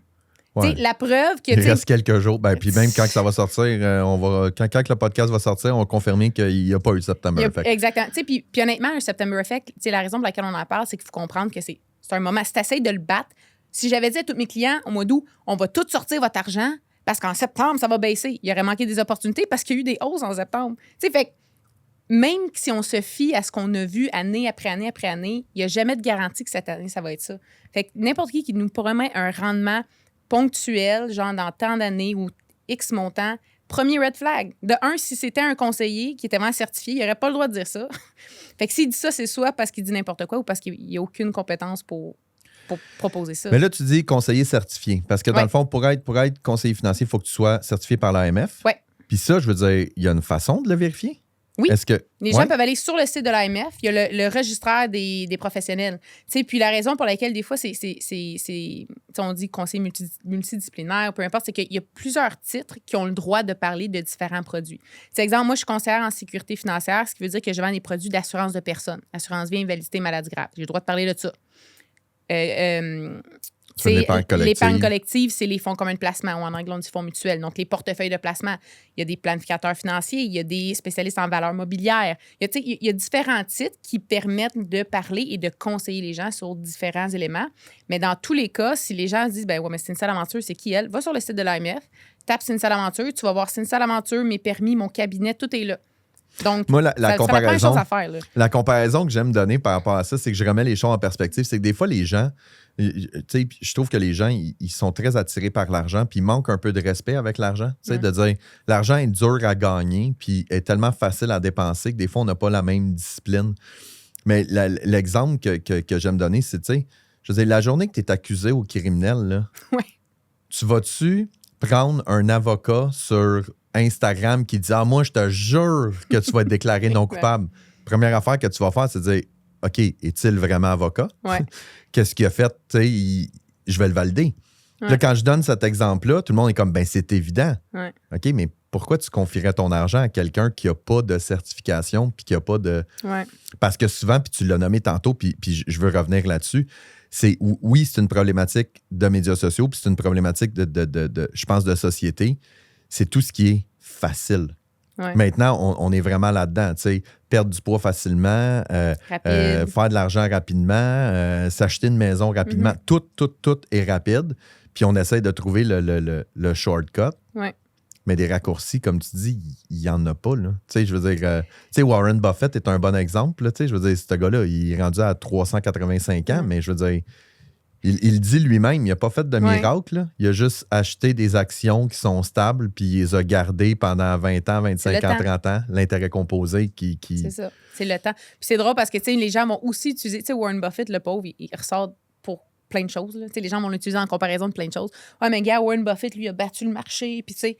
Speaker 1: Ouais.
Speaker 2: Tu sais, la preuve que...
Speaker 1: Il reste quelques jours. Ben, puis même quand ça va sortir, quand le podcast va sortir, on va confirmer qu'il n'y a pas eu le September Effect.
Speaker 2: Exactement. Tu sais, puis honnêtement, un September Effect, tu sais, la raison pour laquelle on en parle, c'est qu'il faut comprendre que c'est un moment. Si tu essaies de le battre, si j'avais dit à tous mes clients au mois d'août, on va tout sortir votre argent parce qu'en septembre, ça va baisser. Il aurait manqué des opportunités parce qu'il y a eu des hausses en septembre. Tu sais, fait que même si on se fie à ce qu'on a vu année après année après année, il n'y a jamais de garantie que cette année, ça va être ça. Fait que n'importe qui nous promet un rendement ponctuel, genre dans tant d'années ou X montant, premier red flag. De un, si c'était un conseiller qui était vraiment certifié, il n'aurait pas le droit de dire ça. Fait que s'il dit ça, c'est soit parce qu'il dit n'importe quoi ou parce qu'il n'y a aucune compétence pour proposer ça.
Speaker 1: Mais là, tu dis conseiller certifié. Parce que dans le fond, pour être conseiller financier, il faut que tu sois certifié par l'AMF.
Speaker 2: Oui.
Speaker 1: Puis ça, je veux dire, il y a une façon de le vérifier?
Speaker 2: Oui.
Speaker 1: Est-ce que...
Speaker 2: Les gens peuvent aller sur le site de l'AMF. Il y a le registraire des professionnels. Tu sais, puis la raison pour laquelle, des fois, on dit conseiller multidisciplinaire, peu importe, c'est qu'il y a plusieurs titres qui ont le droit de parler de différents produits. C'est exemple, moi, je suis conseillère en sécurité financière, ce qui veut dire que je vends des produits d'assurance de personnes. Assurance vie, invalidité, maladie grave. J'ai le droit de parler de ça. L'épargne collective, c'est les fonds communs de placement, ou en anglais, on dit fonds mutuels. Donc, les portefeuilles de placement. Il y a des planificateurs financiers, il y a des spécialistes en valeurs mobilières. Il y a différents titres qui permettent de parler et de conseiller les gens sur différents éléments. Mais dans tous les cas, si les gens se disent, ben ouais, mais Cynthia Laventure, c'est qui elle? Va sur le site de l'AMF, tape Cynthia Laventure, tu vas voir Cynthia Laventure, mes permis, mon cabinet, tout est là. Donc,
Speaker 1: moi, la comparaison,
Speaker 2: à faire, là.
Speaker 1: La comparaison que j'aime donner par rapport à ça, c'est que je remets les choses en perspective. C'est que des fois, les gens, je trouve que les gens, ils sont très attirés par l'argent, puis ils manquent un peu de respect avec l'argent. De dire, l'argent est dur à gagner, puis est tellement facile à dépenser que des fois, on n'a pas la même discipline. Mais l'exemple que j'aime donner, c'est, tu sais, je veux dire, la journée que tu es accusé au criminel, là, tu vas-tu prendre un avocat sur Instagram qui dit « Ah, moi, je te jure que tu vas être déclaré non coupable. » Première affaire que tu vas faire, c'est de dire « OK, est-il vraiment avocat? Qu'est-ce qu'il a fait? Je vais le valider. » Là, quand je donne cet exemple-là, tout le monde est comme « Ben, c'est évident. » OK, mais pourquoi tu confierais ton argent à quelqu'un qui n'a pas de certification puis qui n'a pas de... Parce que souvent, puis tu l'as nommé tantôt, puis je veux revenir là-dessus, c'est une problématique de médias sociaux, puis c'est une problématique je pense, de société. C'est tout ce qui est facile. Maintenant, on est vraiment là-dedans. Perdre du poids facilement, faire de l'argent rapidement, s'acheter une maison rapidement. Tout est rapide. Puis on essaie de trouver le shortcut. Mais des raccourcis, comme tu dis, il n'y en a pas. Je veux dire, Warren Buffett est un bon exemple. Là, je veux dire, ce gars-là, il est rendu à 385 ans, mais je veux dire, il dit lui-même, il n'a pas fait de miracle. Là. Il a juste acheté des actions qui sont stables, puis il les a gardées pendant 20 ans, 25 ans, 30 ans. L'intérêt composé qui...
Speaker 2: C'est ça, c'est le temps. Puis c'est drôle parce que les gens vont aussi utiliser... Warren Buffett, le pauvre, il ressort pour plein de choses. Là. Les gens vont l'utiliser en comparaison de plein de choses. Ouais, mais gars, Warren Buffett, lui, a battu le marché, puis tu sais...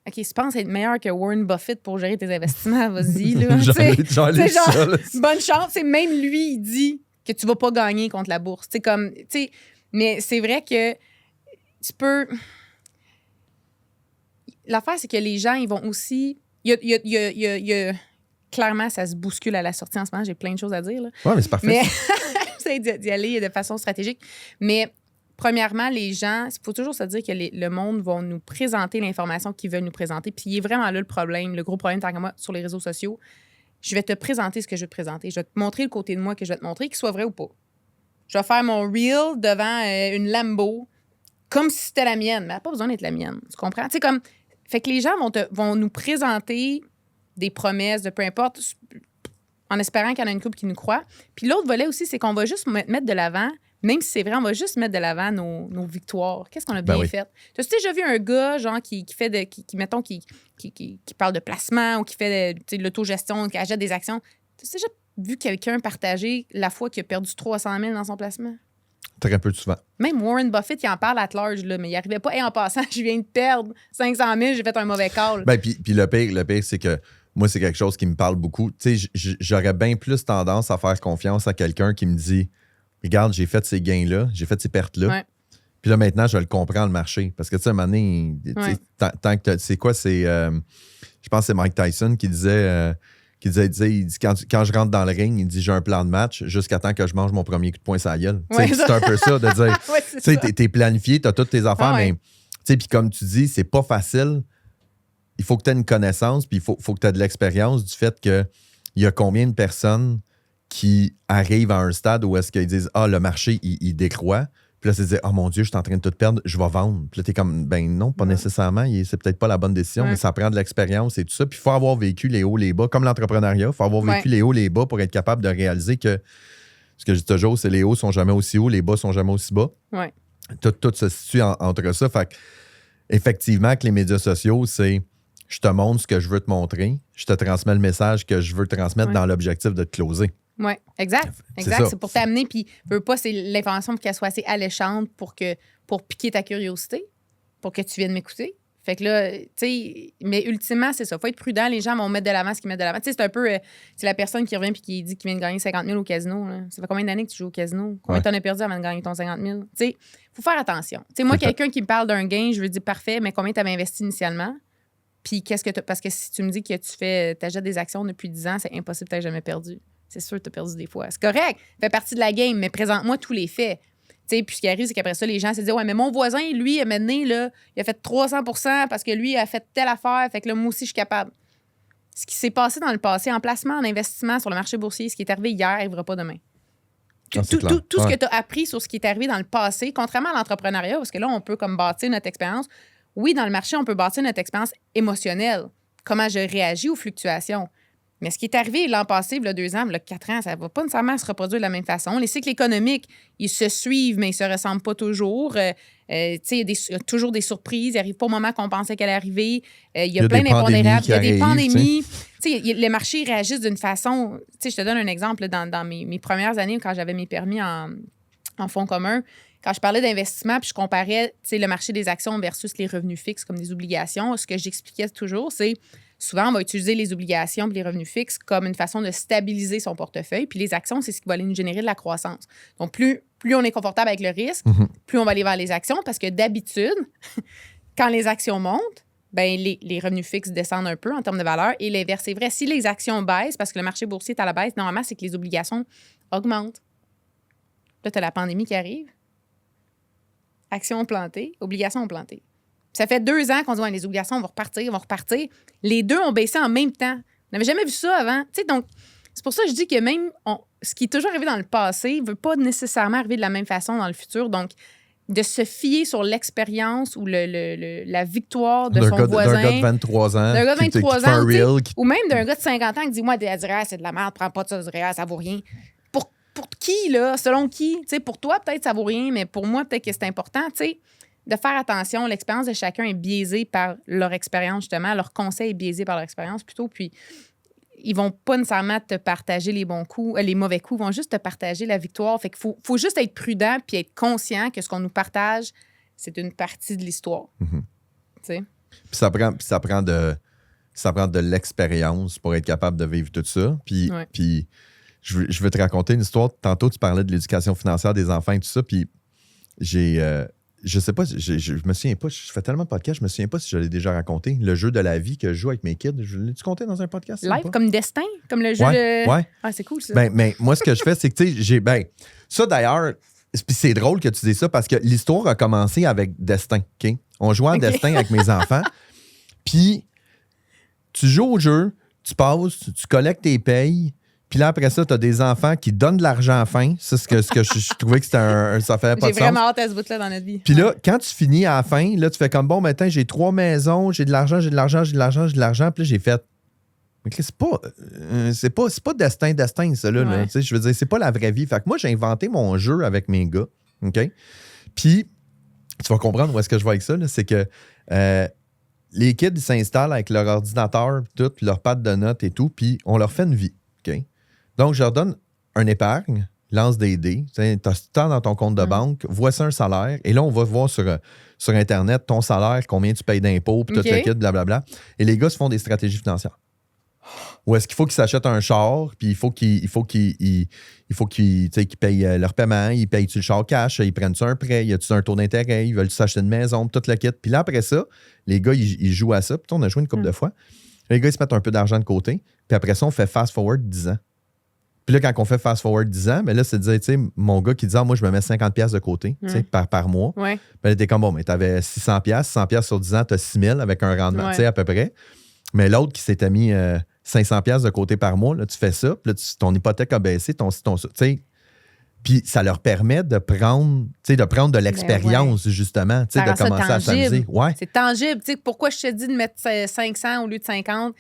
Speaker 2: OK, si tu penses être meilleur que Warren Buffett pour gérer tes investissements, vas-y. Là, bonne chance. Même lui, il dit que tu ne vas pas gagner contre la bourse. Mais c'est vrai que tu peux... L'affaire, c'est que les gens, ils vont aussi... Clairement, ça se bouscule à la sortie en ce moment. J'ai plein de choses à dire.
Speaker 1: Oui, mais c'est parfait.
Speaker 2: Mais j'essaie d'y aller de façon stratégique. Mais... Premièrement, les gens, il faut toujours se dire que le monde va nous présenter l'information qu'ils veulent nous présenter. Puis il est vraiment là le problème, le gros problème, tant que moi, sur les réseaux sociaux. Je vais te présenter ce que je veux te présenter. Je vais te montrer le côté de moi que je vais te montrer, qu'il soit vrai ou pas. Je vais faire mon reel devant une Lambo comme si c'était la mienne. Mais elle n'a pas besoin d'être la mienne. Tu comprends? Tu sais, comme... Fait que les gens vont nous présenter des promesses de peu importe, en espérant qu'il y en a une couple qui nous croit. Puis l'autre volet aussi, c'est qu'on va juste mettre de l'avant même si c'est vrai, on va juste mettre de l'avant nos victoires. Qu'est-ce qu'on a bien fait? Tu as déjà vu un gars, genre, qui parle de placement ou qui fait de l'autogestion, qui achète des actions? Tu as déjà vu quelqu'un partager la fois qu'il a perdu 300 000 dans son placement?
Speaker 1: Très peu souvent.
Speaker 2: Même Warren Buffett, il en parle at large, là, mais il n'arrivait pas. Et en passant, je viens de perdre 500 000, j'ai fait un mauvais call.
Speaker 1: Puis le pire, c'est que moi, c'est quelque chose qui me parle beaucoup. Tu sais, j'aurais bien plus tendance à faire confiance à quelqu'un qui me dit regarde, j'ai fait ces gains-là, j'ai fait ces pertes-là. Ouais. Puis là, maintenant, je le comprends, le marché. Parce que, tu sais, à un moment donné, tant que c'est quoi, c'est. Je pense que c'est Mike Tyson qui disait. Il dit, quand je rentre dans le ring, il dit j'ai un plan de match jusqu'à temps que je mange mon premier coup de poing sur la gueule. Ouais, c'est un peu ça, de dire tu sais, t'es planifié, t'as toutes tes affaires, mais tu sais, puis comme tu dis, c'est pas facile. Il faut que tu aies une connaissance, puis il faut que tu aies de l'expérience du fait qu'il y a combien de personnes qui arrivent à un stade où est-ce qu'ils disent le marché, il décroît. Puis là, c'est de dire, mon Dieu, je suis en train de tout perdre, je vais vendre. Puis là, t'es comme, ben non, pas nécessairement, c'est peut-être pas la bonne décision, mais ça prend de l'expérience et tout ça. Puis il faut avoir vécu les hauts, les bas, comme l'entrepreneuriat, il faut avoir vécu les hauts, les bas pour être capable de réaliser que, ce que je dis toujours, c'est les hauts sont jamais aussi hauts, les bas sont jamais aussi bas.
Speaker 2: Ouais.
Speaker 1: Tout se situe entre ça. Fait effectivement, que les médias sociaux, c'est je te montre ce que je veux te montrer, je te transmets le message que je veux transmettre dans l'objectif de te closer.
Speaker 2: Oui, exact. C'est pour t'amener, puis veux pas, c'est l'information pour qu'elle soit assez alléchante pour piquer ta curiosité, pour que tu viennes m'écouter. Fait que là, tu sais, mais ultimement, c'est ça. Faut être prudent. Les gens vont mettre de l'avant ce qu'ils mettent de l'avant. Tu sais, c'est un peu, c'est la personne qui revient puis qui dit qu'il vient de gagner 50 000 au casino. Là. Ça fait combien d'années que tu joues au casino? Combien t'en as perdu avant de gagner ton 50 000? Tu sais, faut faire attention. Tu sais, moi, quelqu'un qui me parle d'un gain, je veux dire, parfait, mais combien t'avais investi initialement? Puis qu'est-ce que parce que si tu me dis que t'achètes des actions depuis 10 ans, c'est impossible que t'aies jamais perdu. C'est sûr que tu as perdu des fois. C'est correct, ça fait partie de la game, mais présente-moi tous les faits. T'sais, puis ce qui arrive, c'est qu'après ça, les gens se disent ouais, mais mon voisin, lui, maintenant, là, il a fait 300 % parce que lui, il a fait telle affaire, fait que là, moi aussi, je suis capable. Ce qui s'est passé dans le passé, en placement, en investissement sur le marché boursier, ce qui est arrivé hier, n'arrivera pas demain. Tout ce que tu as appris sur ce qui est arrivé dans le passé, contrairement à l'entrepreneuriat, parce que là, on peut comme bâtir notre expérience. Oui, dans le marché, on peut bâtir notre expérience émotionnelle. Comment je réagis aux fluctuations. Mais ce qui est arrivé l'an passé, il y a 2 ans, il y a 4 ans, ça ne va pas nécessairement se reproduire de la même façon. Les cycles économiques, ils se suivent, mais ils ne se ressemblent pas toujours. Il y a toujours des surprises. Ils n'arrivent pas au moment qu'on pensait qu'elle allait arriver. Il y a plein d'impondérables. Il y a des pandémies. Les marchés réagissent d'une façon... Je te donne un exemple. Dans mes premières années, quand j'avais mes permis en fonds communs, quand je parlais d'investissement puis je comparais le marché des actions versus les revenus fixes comme des obligations, ce que j'expliquais toujours, c'est... Souvent, on va utiliser les obligations et les revenus fixes comme une façon de stabiliser son portefeuille. Puis les actions, c'est ce qui va aller nous générer de la croissance. Donc, plus on est confortable avec le risque, plus on va aller vers les actions parce que d'habitude, quand les actions montent, ben les revenus fixes descendent un peu en termes de valeur et l'inverse est vrai. Si les actions baissent parce que le marché boursier est à la baisse, normalement, c'est que les obligations augmentent. Là, tu as la pandémie qui arrive. Actions ont planté, obligations ont planté. Ça fait 2 ans qu'on se dit, les obligations vont repartir. Les deux ont baissé en même temps. On n'avait jamais vu ça avant. Donc, c'est pour ça que je dis que même ce qui est toujours arrivé dans le passé ne veut pas nécessairement arriver de la même façon dans le futur. Donc, de se fier sur l'expérience ou la victoire de son voisin.
Speaker 1: D'un gars de 23 ans.
Speaker 2: D'un gars de 23 ans. Ou même d'un gars de 50 ans qui dit, moi, elle dirait, c'est de la merde, prends pas de ça, du réel, ça vaut rien. Pour qui, là? Selon qui? Pour toi, peut-être ça vaut rien, mais pour moi, peut-être que c'est important, de faire attention. L'expérience de chacun est biaisée par leur expérience, justement. Leur conseil est biaisé par leur expérience, plutôt. Puis, ils vont pas nécessairement te partager les bons coups, les mauvais coups. Ils vont juste te partager la victoire. Fait qu'il faut juste être prudent puis être conscient que ce qu'on nous partage, c'est une partie de l'histoire.
Speaker 1: Puis ça prend de l'expérience pour être capable de vivre tout ça. Puis, je veux te raconter une histoire. Tantôt, tu parlais de l'éducation financière des enfants et tout ça. Puis, je sais pas, je me souviens pas, je fais tellement de podcasts, je me souviens pas si je l'ai déjà raconté. Le jeu de la vie que je joue avec mes kids, l'ai-tu compté dans un podcast?
Speaker 2: Live, comme Destin? Comme le jeu de...
Speaker 1: Ouais.
Speaker 2: Ah, c'est cool, ça.
Speaker 1: Mais moi, ce que je fais, c'est que, tu sais, ça d'ailleurs, puis c'est drôle que tu dises ça parce que l'histoire a commencé avec Destin, OK? On jouait à Destin avec mes enfants, puis tu joues au jeu, tu passes, tu collectes tes payes, puis là, après ça, tu as des enfants qui donnent de l'argent à la fin. C'est ce que je trouvais que c'était ça fait pas de sens.
Speaker 2: J'ai vraiment hâte à ce bout-là dans notre vie.
Speaker 1: Puis là, quand tu finis à la fin, là, tu fais comme, bon, maintenant, j'ai 3 maisons, j'ai de l'argent. Puis là, j'ai fait, Mais c'est pas destin, ça, là.
Speaker 2: Ouais.
Speaker 1: Tu sais, je veux dire, c'est pas la vraie vie. Fait que moi, j'ai inventé mon jeu avec mes gars. OK? Puis, tu vas comprendre où est-ce que je vais avec ça, là, c'est que les kids, ils s'installent avec leur ordinateur, tout, leur pad de notes et tout, puis on leur fait une vie. OK? Donc, je leur donne un épargne, lance des dés, tu as tout le temps dans ton compte de banque, voici un salaire, et là, on va voir sur Internet ton salaire, combien tu payes d'impôts, puis tout le kit, blablabla. Et les gars se font des stratégies financières. Ou est-ce qu'il faut qu'ils s'achètent un char, puis il faut qu'ils payent leur paiement, ils payent-tu le char cash, ils prennent-tu un prêt, y a-tu un taux d'intérêt, ils veulent s'acheter une maison, tout le kit. Puis là, après ça, les gars, ils jouent à ça. Puis on a joué une couple de fois. Les gars, ils se mettent un peu d'argent de côté. Puis après ça, on fait fast-forward 10 ans. Puis là, quand on fait fast-forward 10 ans, mais là, c'est de dire, tu sais, mon gars qui dit, moi, je me mets 50$ de côté, tu sais, par mois.
Speaker 2: Ouais.
Speaker 1: Ben, t'es comme, bon, mais t'avais 600$, 100$ sur 10 ans, t'as 6 000 avec un rendement, tu sais, à peu près. Mais l'autre qui s'était mis 500$ de côté par mois, là, tu fais ça, puis là, ton hypothèque a baissé, tu sais. Puis ça leur permet de prendre de l'expérience, justement, tu sais, de commencer à s'amuser. Ouais.
Speaker 2: C'est tangible. Tu sais, pourquoi je te dis de mettre 500 au lieu de 50?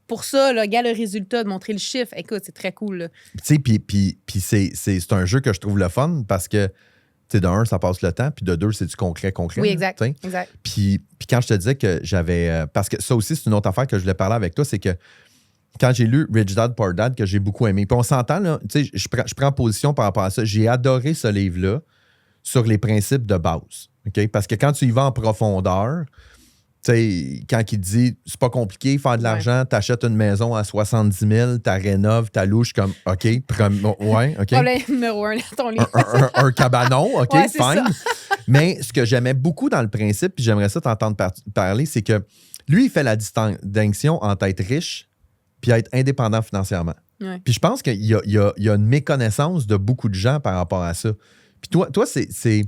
Speaker 2: Pour ça, là, gars, le résultat, de montrer le chiffre. Écoute, c'est très cool. Tu
Speaker 1: sais, puis c'est un jeu que je trouve le fun parce que, tu sais, de un, ça passe le temps, puis de deux, c'est du concret.
Speaker 2: Oui, exact.
Speaker 1: Exact. Puis quand je te disais que j'avais... parce que ça aussi, c'est une autre affaire que je voulais parler avec toi, c'est que quand j'ai lu Rich Dad Poor Dad, que j'ai beaucoup aimé, puis on s'entend, là, tu sais, je prends position par rapport à ça. J'ai adoré ce livre-là sur les principes de base. OK? Parce que quand tu y vas en profondeur... Tu sais, quand il dit c'est pas compliqué, faire de l'argent, t'achètes une maison à 70 000, t'as rénoves, t'as louche comme OK, OK.
Speaker 2: Problème numéro 1 dans ton livre.
Speaker 1: un cabanon, OK,
Speaker 2: ouais,
Speaker 1: fine. Mais ce que j'aimais beaucoup dans le principe, puis j'aimerais ça t'entendre parler, c'est que lui, il fait la distinction entre être riche puis être indépendant financièrement.
Speaker 2: Ouais.
Speaker 1: Puis je pense qu'il y a une méconnaissance de beaucoup de gens par rapport à ça. Puis toi c'est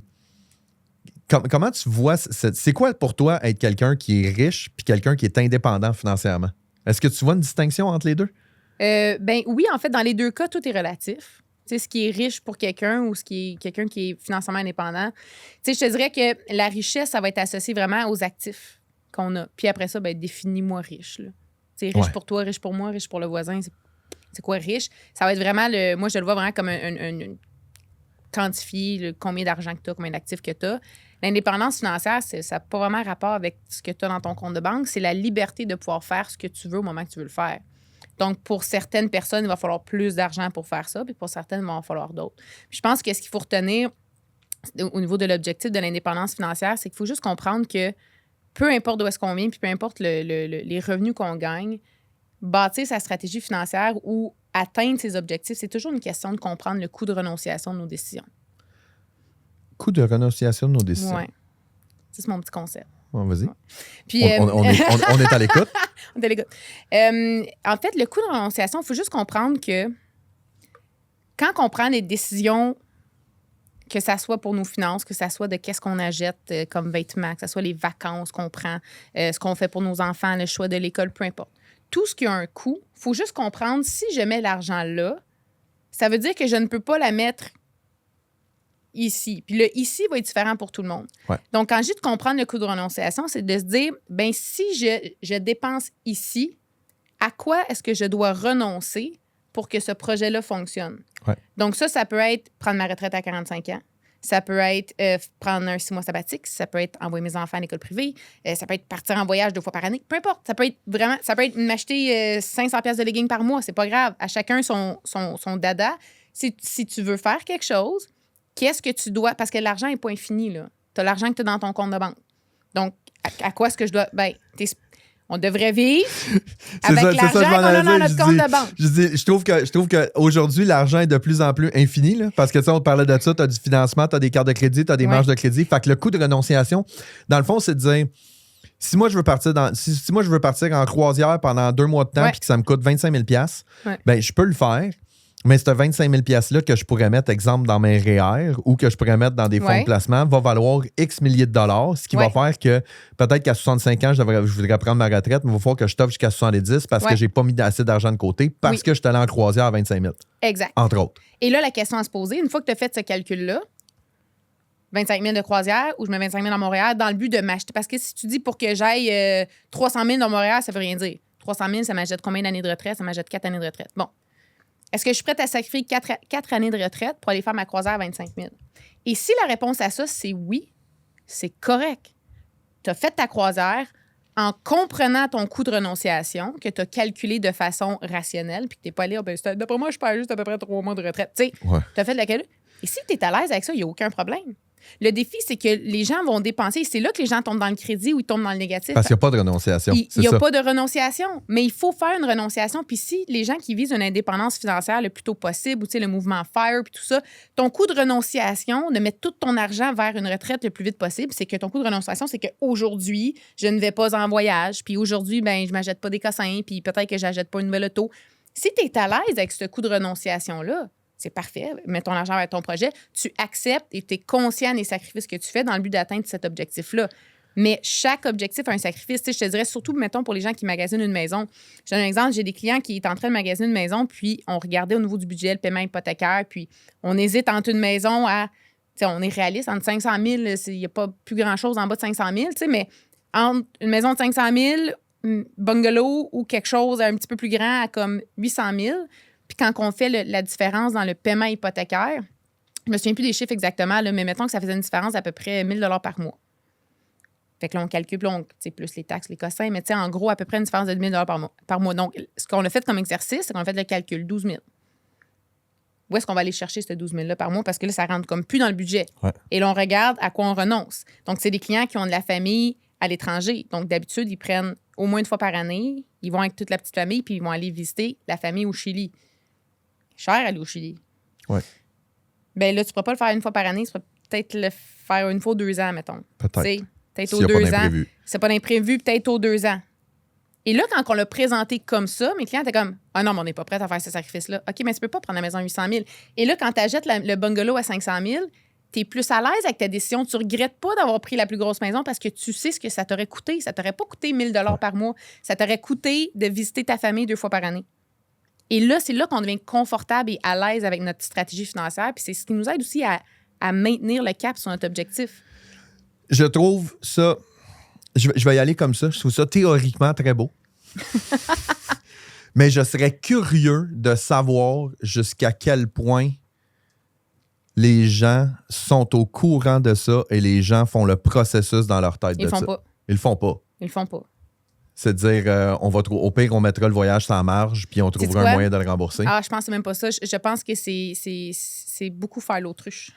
Speaker 1: comment tu vois, c'est quoi pour toi être quelqu'un qui est riche puis quelqu'un qui est indépendant financièrement? Est-ce que tu vois une distinction entre les deux?
Speaker 2: Ben oui, en fait, dans les deux cas, tout est relatif. Tu sais, ce qui est riche pour quelqu'un ou ce qui est quelqu'un qui est financièrement indépendant. Tu sais, je te dirais que la richesse, ça va être associé vraiment aux actifs qu'on a. Puis après ça, ben définis-moi riche. Tu sais, riche pour toi, riche pour moi, riche pour le voisin. C'est quoi riche? Ça va être vraiment moi, je le vois vraiment comme un quantifier combien d'argent que tu as, combien d'actifs que tu as. L'indépendance financière, ça n'a pas vraiment rapport avec ce que tu as dans ton compte de banque. C'est la liberté de pouvoir faire ce que tu veux au moment que tu veux le faire. Donc, pour certaines personnes, il va falloir plus d'argent pour faire ça, puis pour certaines, il va en falloir d'autres. Puis je pense que ce qu'il faut retenir au niveau de l'objectif de l'indépendance financière, c'est qu'il faut juste comprendre que peu importe d'où est-ce qu'on vient, puis peu importe les revenus qu'on gagne, bâtir sa stratégie financière ou atteindre ses objectifs, c'est toujours une question de comprendre le coût de renonciation de nos décisions.
Speaker 1: Coût de renonciation de nos décisions.
Speaker 2: Oui. C'est mon petit concept.
Speaker 1: Ouais, vas-y.
Speaker 2: Ouais. Puis,
Speaker 1: on est à l'écoute.
Speaker 2: On est à l'écoute. En fait, le coût de renonciation, il faut juste comprendre que quand on prend des décisions, que ça soit pour nos finances, que ça soit de qu'est-ce qu'on achète comme vêtements, que ça soit les vacances qu'on prend, ce qu'on fait pour nos enfants, le choix de l'école, peu importe. Tout ce qui a un coût, il faut juste comprendre si je mets l'argent là, ça veut dire que je ne peux pas la mettre ici. Puis le ici va être différent pour tout le monde.
Speaker 1: Ouais.
Speaker 2: Donc, quand je dis de comprendre le coût de renonciation, c'est de se dire, bien, si je dépense ici, à quoi est-ce que je dois renoncer pour que ce projet-là fonctionne?
Speaker 1: Ouais.
Speaker 2: Donc, ça peut être prendre ma retraite à 45 ans. Ça peut être prendre un 6 mois sabbatique. Ça peut être envoyer mes enfants à l'école privée. Ça peut être partir en voyage 2 fois par année. Peu importe. Ça peut être m'acheter 500$ de leggings par mois. C'est pas grave. À chacun son dada. Si tu veux faire quelque chose, qu'est-ce que tu dois... Parce que l'argent n'est pas infini, là. Tu as l'argent que tu as dans ton compte de banque. Donc, à quoi est-ce que je dois... Ben, on devrait vivre avec l'argent qu'on a dans notre compte de banque.
Speaker 1: Je trouve qu'aujourd'hui, l'argent est de plus en plus infini. Là, parce que on te parlait de ça, tu as du financement, tu as des cartes de crédit, tu as des marges de crédit. Fait que le coût de renonciation, dans le fond, c'est de dire... Si moi, je veux partir en croisière pendant 2 mois de temps puis que ça me coûte 25 000 ben, je peux le faire. Mais ce 25 000 $-là que je pourrais mettre, exemple, dans mes REER ou que je pourrais mettre dans des fonds de placement va valoir X milliers de dollars, ce qui va faire que peut-être qu'à 65 ans, je voudrais prendre ma retraite, mais il va falloir que je t'offre jusqu'à 70 parce que j'ai pas mis assez d'argent de côté parce que je suis allé en croisière à 25 000.
Speaker 2: Exact.
Speaker 1: Entre autres.
Speaker 2: Et là, la question à se poser, une fois que tu as fait ce calcul-là, 25 000 de croisière ou je mets 25 000 dans Montréal dans le but de m'acheter. Parce que si tu dis pour que j'aille 300 000 dans Montréal, ça veut rien dire. 300 000, ça m'achète combien d'années de retraite? Ça m'achète 4 années de retraite. Bon. Est-ce que je suis prête à sacrifier 4 années de retraite pour aller faire ma croisière à 25 000? Et si la réponse à ça, c'est oui, c'est correct. Tu as fait ta croisière en comprenant ton coût de renonciation que tu as calculé de façon rationnelle puis que tu n'es pas allé, d'après moi, je perds juste à peu près 3 mois de retraite. Tu sais, tu as fait de la calcul. Et si tu es à l'aise avec ça, il n'y a aucun problème. Le défi, c'est que les gens vont dépenser. C'est là que les gens tombent dans le crédit ou ils tombent dans le négatif.
Speaker 1: Parce qu'il n'y a pas de renonciation.
Speaker 2: Il n'y a pas de renonciation, mais il faut faire une renonciation. Puis si les gens qui visent une indépendance financière le plus tôt possible, ou le mouvement FIRE, puis tout ça, ton coût de renonciation, de mettre tout ton argent vers une retraite le plus vite possible, c'est que ton coût de renonciation, c'est qu'aujourd'hui, je ne vais pas en voyage, puis aujourd'hui, ben, je ne m'achète pas des cossins, puis peut-être que je n'achète pas une nouvelle auto. Si tu es à l'aise avec ce coût de renonciation-là, c'est parfait, mets ton argent vers ton projet, tu acceptes et tu es conscient des sacrifices que tu fais dans le but d'atteindre cet objectif-là. Mais chaque objectif a un sacrifice. Tu sais, je te dirais surtout, mettons, pour les gens qui magasinent une maison. Je donne un exemple, j'ai des clients qui sont en train de magasiner une maison, puis on regardait au niveau du budget, le paiement hypothécaire, puis on hésite entre une maison à... Tu sais, on est réaliste, entre 500 000, il n'y a pas plus grand-chose en bas de 500 000, tu sais, mais entre une maison de 500 000, bungalow ou quelque chose un petit peu plus grand à comme 800 000, puis quand on fait la différence dans le paiement hypothécaire, je me souviens plus des chiffres exactement, là, mais mettons que ça faisait une différence d'à peu près 1 000 $ par mois. Fait que là, on calcule, plus les taxes, les cossins, mais en gros, à peu près une différence de 1 000 $ par mois. Donc, ce qu'on a fait comme exercice, c'est qu'on a fait le calcul, 12 000. Où est-ce qu'on va aller chercher ce 12 000 $ par mois? Parce que là, ça rentre comme plus dans le budget.
Speaker 1: Ouais.
Speaker 2: Et là, on regarde à quoi on renonce. Donc, c'est des clients qui ont de la famille à l'étranger. Donc, d'habitude, ils prennent au moins une fois par année, ils vont avec toute la petite famille, puis ils vont aller visiter la famille au Chili. Cher aller au Chili.
Speaker 1: Oui.
Speaker 2: Bien là, tu ne pourras pas le faire une fois par année, tu pourras peut-être le faire une fois aux 2 ans, mettons.
Speaker 1: Peut-être.
Speaker 2: Peut-être aux 2 ans. C'est pas d'imprévu, peut-être aux 2 ans. Et là, quand on l'a présenté comme ça, mes clients étaient comme « Ah non, mais on n'est pas prêts à faire ce sacrifice-là. » OK, mais tu peux pas prendre la maison à 800 000. Et là, quand tu achètes le bungalow à 500 000, tu es plus à l'aise avec ta décision. Tu regrettes pas d'avoir pris la plus grosse maison parce que tu sais ce que ça t'aurait coûté. Ça t'aurait pas coûté 1 000 $ par mois. Ça t'aurait coûté de visiter ta famille 2 fois par année. Et là, c'est là qu'on devient confortable et à l'aise avec notre stratégie financière. Puis c'est ce qui nous aide aussi à maintenir le cap sur notre objectif.
Speaker 1: Je trouve ça... Je vais y aller comme ça. Je trouve ça théoriquement très beau. Mais je serais curieux de savoir jusqu'à quel point les gens sont au courant de ça et les gens font le processus dans leur tête de ça. Ils le font pas.
Speaker 2: Ils le font pas.
Speaker 1: C'est de dire, au pire, on mettra le voyage sans marge puis on trouvera un moyen de le rembourser.
Speaker 2: Ah, je pense même pas ça. Je pense que c'est beaucoup faire l'autruche.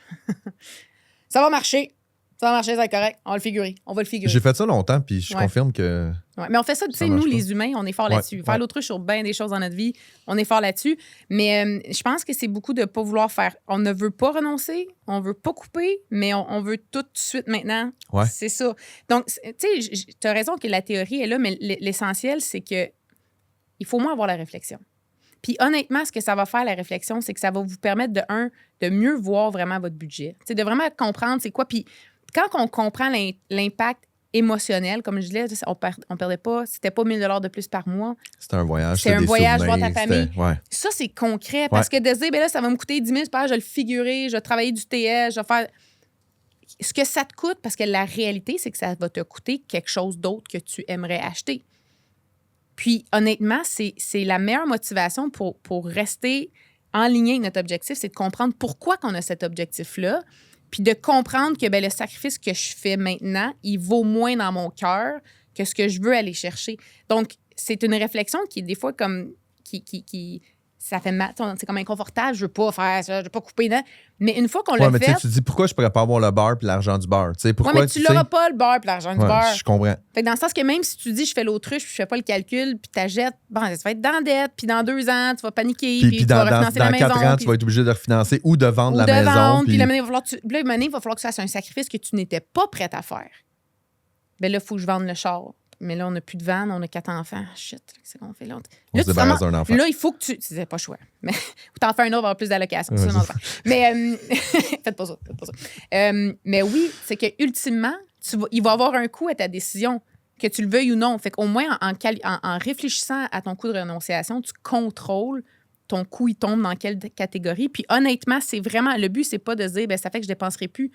Speaker 2: Ça va marcher. Ça va marcher, ça va être correct. On va le figurer. On va le figurer.
Speaker 1: J'ai fait ça longtemps, puis je confirme que...
Speaker 2: Ouais. Mais on fait ça, tu sais, nous, les humains, on est forts là-dessus. Faire l'autruche sur bien des choses dans notre vie, on est fort là-dessus. Mais je pense que c'est beaucoup de ne pas vouloir faire... On ne veut pas renoncer, on ne veut pas couper, mais on veut tout de suite maintenant.
Speaker 1: Ouais.
Speaker 2: C'est ça. Donc, tu sais, tu as raison que la théorie est là, mais l'essentiel, c'est que il faut moins avoir la réflexion. Puis honnêtement, ce que ça va faire, la réflexion, c'est que ça va vous permettre, de mieux voir vraiment votre budget. Tu sais, de vraiment comprendre c'est quoi. Puis quand on comprend l'impact émotionnel, comme je disais, on perdait pas, c'était pas 1 000 $ de plus par mois.
Speaker 1: C'était un voyage,
Speaker 2: c'était un voyage voir ta famille.
Speaker 1: Ouais.
Speaker 2: Ça, c'est concret. Parce que de se dire, ben là, ça va me coûter 10 000 $, je vais le figurer, je vais travailler du TS, je vais faire... Ce que ça te coûte, parce que la réalité, c'est que ça va te coûter quelque chose d'autre que tu aimerais acheter. Puis, honnêtement, c'est la meilleure motivation pour rester en ligne avec notre objectif, c'est de comprendre pourquoi qu'on a cet objectif-là, puis de comprendre que le sacrifice que je fais maintenant, il vaut moins dans mon cœur que ce que je veux aller chercher. Donc, c'est une réflexion qui est des fois comme... ça fait mal, c'est comme inconfortable, je veux pas faire ça, je veux pas couper. Non? Mais une fois qu'on l'a fait...
Speaker 1: tu te dis, pourquoi je pourrais pas avoir le beurre puis l'argent du beurre? Pourquoi,
Speaker 2: mais tu l'auras pas, le beurre puis l'argent du beurre.
Speaker 1: Je comprends.
Speaker 2: Fait que dans le sens que même si tu dis, je fais l'autruche puis je fais pas le calcul, puis t'achètes, bon, ça va être dans la dette, puis dans 2 ans, tu vas paniquer, puis tu vas refinancer la maison.
Speaker 1: Dans 4 ans, tu vas être obligé de refinancer ou de vendre la maison.
Speaker 2: Puis là, il va falloir que ça soit un sacrifice que tu n'étais pas prête à faire. Ben là, il faut que je vende le char. Mais là, on n'a plus de vanne, on a 4 enfants. Shit, c'est qu'on fait là.
Speaker 1: On se débarrasse d'un enfant.
Speaker 2: Là, il faut que tu... C'est pas le choix. Mais, ou t'en fais un autre, avoir plus d'allocations. Mais faites pas ça. Mais oui, c'est que ultimement, il va y avoir un coût à ta décision, que tu le veuilles ou non. Fait qu'au moins, en réfléchissant à ton coût de renonciation, tu contrôles ton coût, il tombe dans quelle catégorie. Puis honnêtement, c'est vraiment... Le but, c'est pas de se dire, ça fait que je dépenserai plus.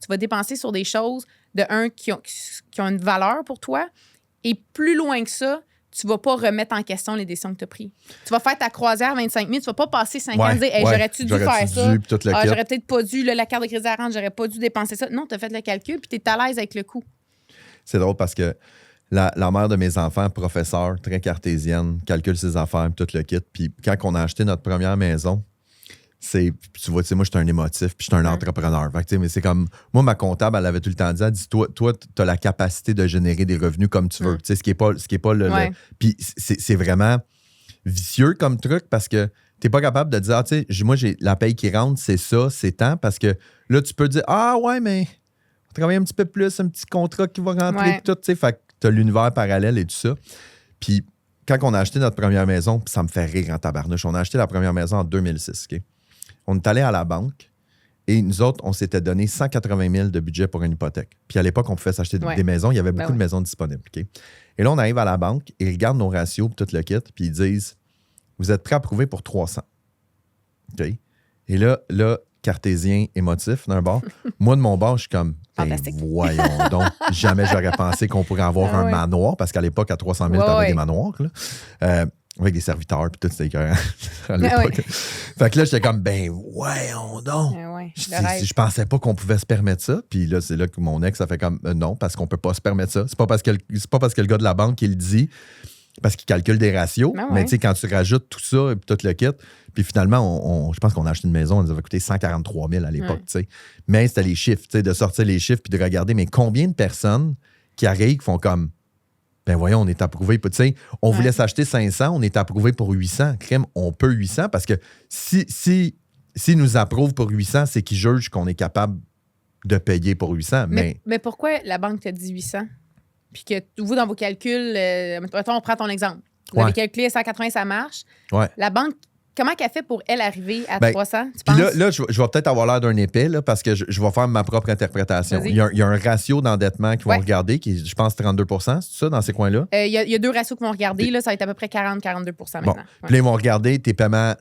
Speaker 2: Tu vas dépenser sur des choses, qui ont une valeur pour toi. Et plus loin que ça, tu vas pas remettre en question les décisions que tu as prises. Tu vas faire ta croisière 25 000, tu vas pas passer 5 ans et dire hey, j'aurais-tu dû faire ça? J'aurais peut-être pas dû, là, la carte de crédit à rente, j'aurais pas dû dépenser ça. Non, tu as fait le calcul puis tu es à l'aise avec le coût.
Speaker 1: C'est drôle parce que la mère de mes enfants, professeure, très cartésienne, calcule ses affaires, tout le kit. Puis quand on a acheté notre première maison, tu vois, moi, je suis un émotif, puis je suis un entrepreneur. Fait que, mais c'est comme, moi, ma comptable, elle avait tout le temps dit, elle dit, toi, tu as la capacité de générer des revenus comme tu veux. Ce qui est pas le. Puis c'est vraiment vicieux comme truc parce que tu n'es pas capable de dire, tu sais, moi, j'ai la paye qui rentre, c'est ça, c'est tant, parce que là, tu peux dire, ah ouais, mais on va travailler un petit peu plus, un petit contrat qui va rentrer, tout, tu sais. Fait que tu as l'univers parallèle et tout ça. Puis quand on a acheté notre première maison, puis ça me fait rire en tabarnouche, on a acheté la première maison en 2006, OK? On est allé à la banque et nous autres, on s'était donné 180 000 de budget pour une hypothèque. Puis à l'époque, on pouvait s'acheter des maisons. Il y avait beaucoup de maisons disponibles. Okay? Et là, on arrive à la banque, ils regardent nos ratios tout le kit, puis ils disent vous êtes prêt à prouver pour 300. Okay? Et là, cartésien émotif d'un bord. Moi, de mon bord, je suis comme voyons donc, jamais j'aurais pensé qu'on pourrait avoir un manoir, parce qu'à l'époque, à 300 000, t'avais des manoirs. Là. Avec des serviteurs, puis tout, c'était écœurant à l'époque. Fait que là, j'étais comme, voyons donc. Je pensais pas qu'on pouvait se permettre ça. Puis là, c'est là que mon ex a fait comme, non, parce qu'on peut pas se permettre ça. C'est pas parce que le gars de la banque qui le dit, parce qu'il calcule des ratios. Mais tu sais, quand tu rajoutes tout ça, et tout le kit, puis finalement, je pense qu'on a acheté une maison, elle nous avait coûté 143 000 à l'époque, tu sais. Mais c'était les chiffres, tu sais, de sortir les chiffres, puis de regarder, mais combien de personnes qui arrivent, qui font comme, voyons, on est approuvé. Tu sais, on voulait s'acheter 500, on est approuvé pour 800. Crème, on peut 800 parce que si nous approuvent pour 800, c'est qu'ils jugent qu'on est capable de payer pour 800. Mais
Speaker 2: pourquoi la banque t'a dit 800? Puis que vous, dans vos calculs, mettons, on prend ton exemple. Vous avez calculé 180, ça marche. La banque, comment qu'elle fait pour elle arriver à 300, tu penses?
Speaker 1: Là, je vais peut-être avoir l'air d'un épais là, parce que je vais faire ma propre interprétation. Il y a un ratio d'endettement qu'ils vont regarder qui est, je pense, 32 %. C'est ça, dans ces coins-là?
Speaker 2: Il y a deux ratios qu'ils vont regarder. Là, ça va être à peu près 40-42 maintenant.
Speaker 1: Puis là, ils vont regarder tes paiements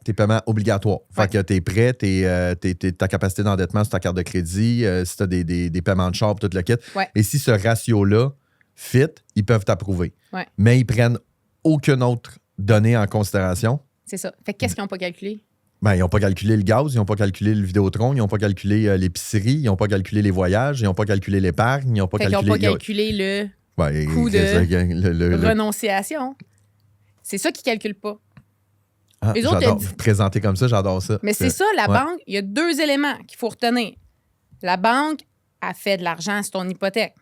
Speaker 1: obligatoires. Fait que tes prêts, ta capacité d'endettement sur ta carte de crédit, si tu as des paiements de char, tout le kit. Et si ce ratio-là fit, ils peuvent t'approuver. Mais ils prennent aucune autre donnée en considération.
Speaker 2: C'est ça. Fait qu'est-ce qu'ils n'ont pas calculé?
Speaker 1: Ils n'ont pas calculé le gaz, ils n'ont pas calculé le Vidéotron, ils n'ont pas calculé l'épicerie, ils n'ont pas calculé les voyages, ils n'ont pas calculé l'épargne, ils n'ont pas calculé...
Speaker 2: Ils n'ont pas calculé le coût de renonciation. C'est ça qu'ils ne calculent pas.
Speaker 1: Les autres, présenter comme ça, j'adore ça.
Speaker 2: Mais c'est ça, la banque, il y a deux éléments qu'il faut retenir. La banque a fait de l'argent sur ton hypothèque.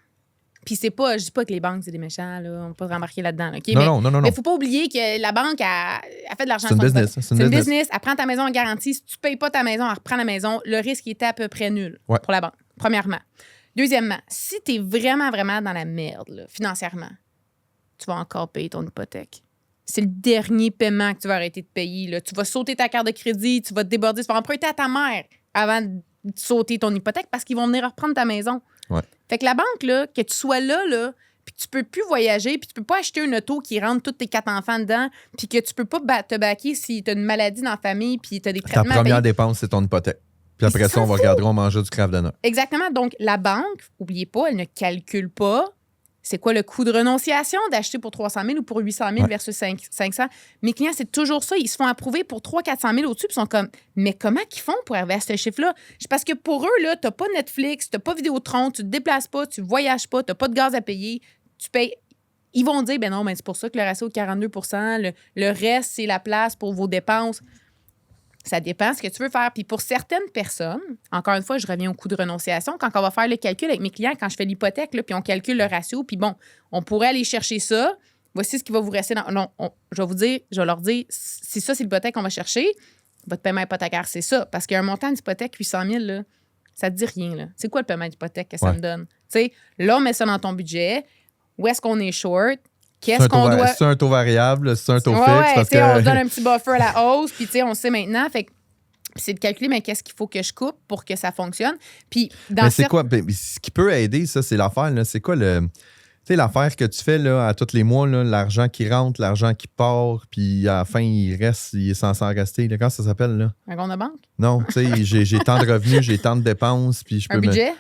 Speaker 2: Puis c'est pas, je dis pas que les banques, c'est des méchants, là, on ne peut pas rembarquer là-dedans. Okay?
Speaker 1: Non.
Speaker 2: Mais il ne faut pas oublier que la banque a fait de l'argent.
Speaker 1: C'est une business.
Speaker 2: C'est une business. Elle prend ta maison en garantie. Si tu ne payes pas ta maison, elle reprend la maison. Le risque était à peu près nul pour la banque, premièrement. Deuxièmement, si tu es vraiment, vraiment dans la merde, là, financièrement, tu vas encore payer ton hypothèque. C'est le dernier paiement que tu vas arrêter de payer. Là. Tu vas sauter ta carte de crédit, tu vas te déborder, tu vas emprunter à ta mère avant de sauter ton hypothèque parce qu'ils vont venir reprendre ta maison. Fait que la banque, là, que tu sois là, puis que tu peux plus voyager, puis tu peux pas acheter une auto qui rentre tous tes 4 enfants dedans, puis que tu peux pas te baquer si tu as une maladie dans la famille, puis tu as des traitements.
Speaker 1: Ta première dépense, c'est ton hypothèque. Puis après ça, on va regarder, on mange du craft dinner.
Speaker 2: Exactement. Donc, la banque, n'oubliez pas, elle ne calcule pas c'est quoi le coût de renonciation d'acheter pour 300 000 ou pour 800 000 versus 500. Mes clients, c'est toujours ça. Ils se font approuver pour 300-400 000 au-dessus, puis ils sont comme, mais comment ils font pour arriver à ce chiffre-là? Parce que pour eux, là, t'as pas Netflix, t'as pas Vidéotron, tu te déplaces pas, tu voyages pas, t'as pas de gaz à payer, tu payes. Ils vont dire, ben non, mais c'est pour ça que le ratio est 42 %, le reste, c'est la place pour vos dépenses. Ça dépend ce que tu veux faire. Puis pour certaines personnes, encore une fois, je reviens au coût de renonciation, quand on va faire le calcul avec mes clients, quand je fais l'hypothèque, là, puis on calcule le ratio, puis bon, on pourrait aller chercher ça. Voici ce qui va vous rester dans... Non, je vais leur dire, si ça, c'est l'hypothèque qu'on va chercher, votre paiement hypothécaire, c'est ça. Parce qu'un montant d'hypothèque, 800 000, là, ça te dit rien. Là. C'est quoi le paiement d'hypothèque que ça me donne? Tu sais, là, on met ça dans ton budget. Où est-ce qu'on est short? Qu'est-ce qu'on doit...
Speaker 1: C'est un taux variable, c'est un taux fixe.
Speaker 2: Parce que... On donne un petit buffer à la hausse, puis on sait maintenant. Fait que c'est de calculer, mais qu'est-ce qu'il faut que je coupe pour que ça fonctionne. Puis dans
Speaker 1: mais c'est quoi? Ce qui peut aider, ça, c'est l'affaire. Là. C'est quoi le... Tu sais, l'affaire que tu fais là, à tous les mois, là, l'argent qui rentre, l'argent qui part, puis à la fin, il est censé en rester. Là. Comment ça s'appelle? Là?
Speaker 2: Un compte de banque?
Speaker 1: Non, tu sais, j'ai tant de revenus, j'ai tant de dépenses, puis je peux...
Speaker 2: Un budget?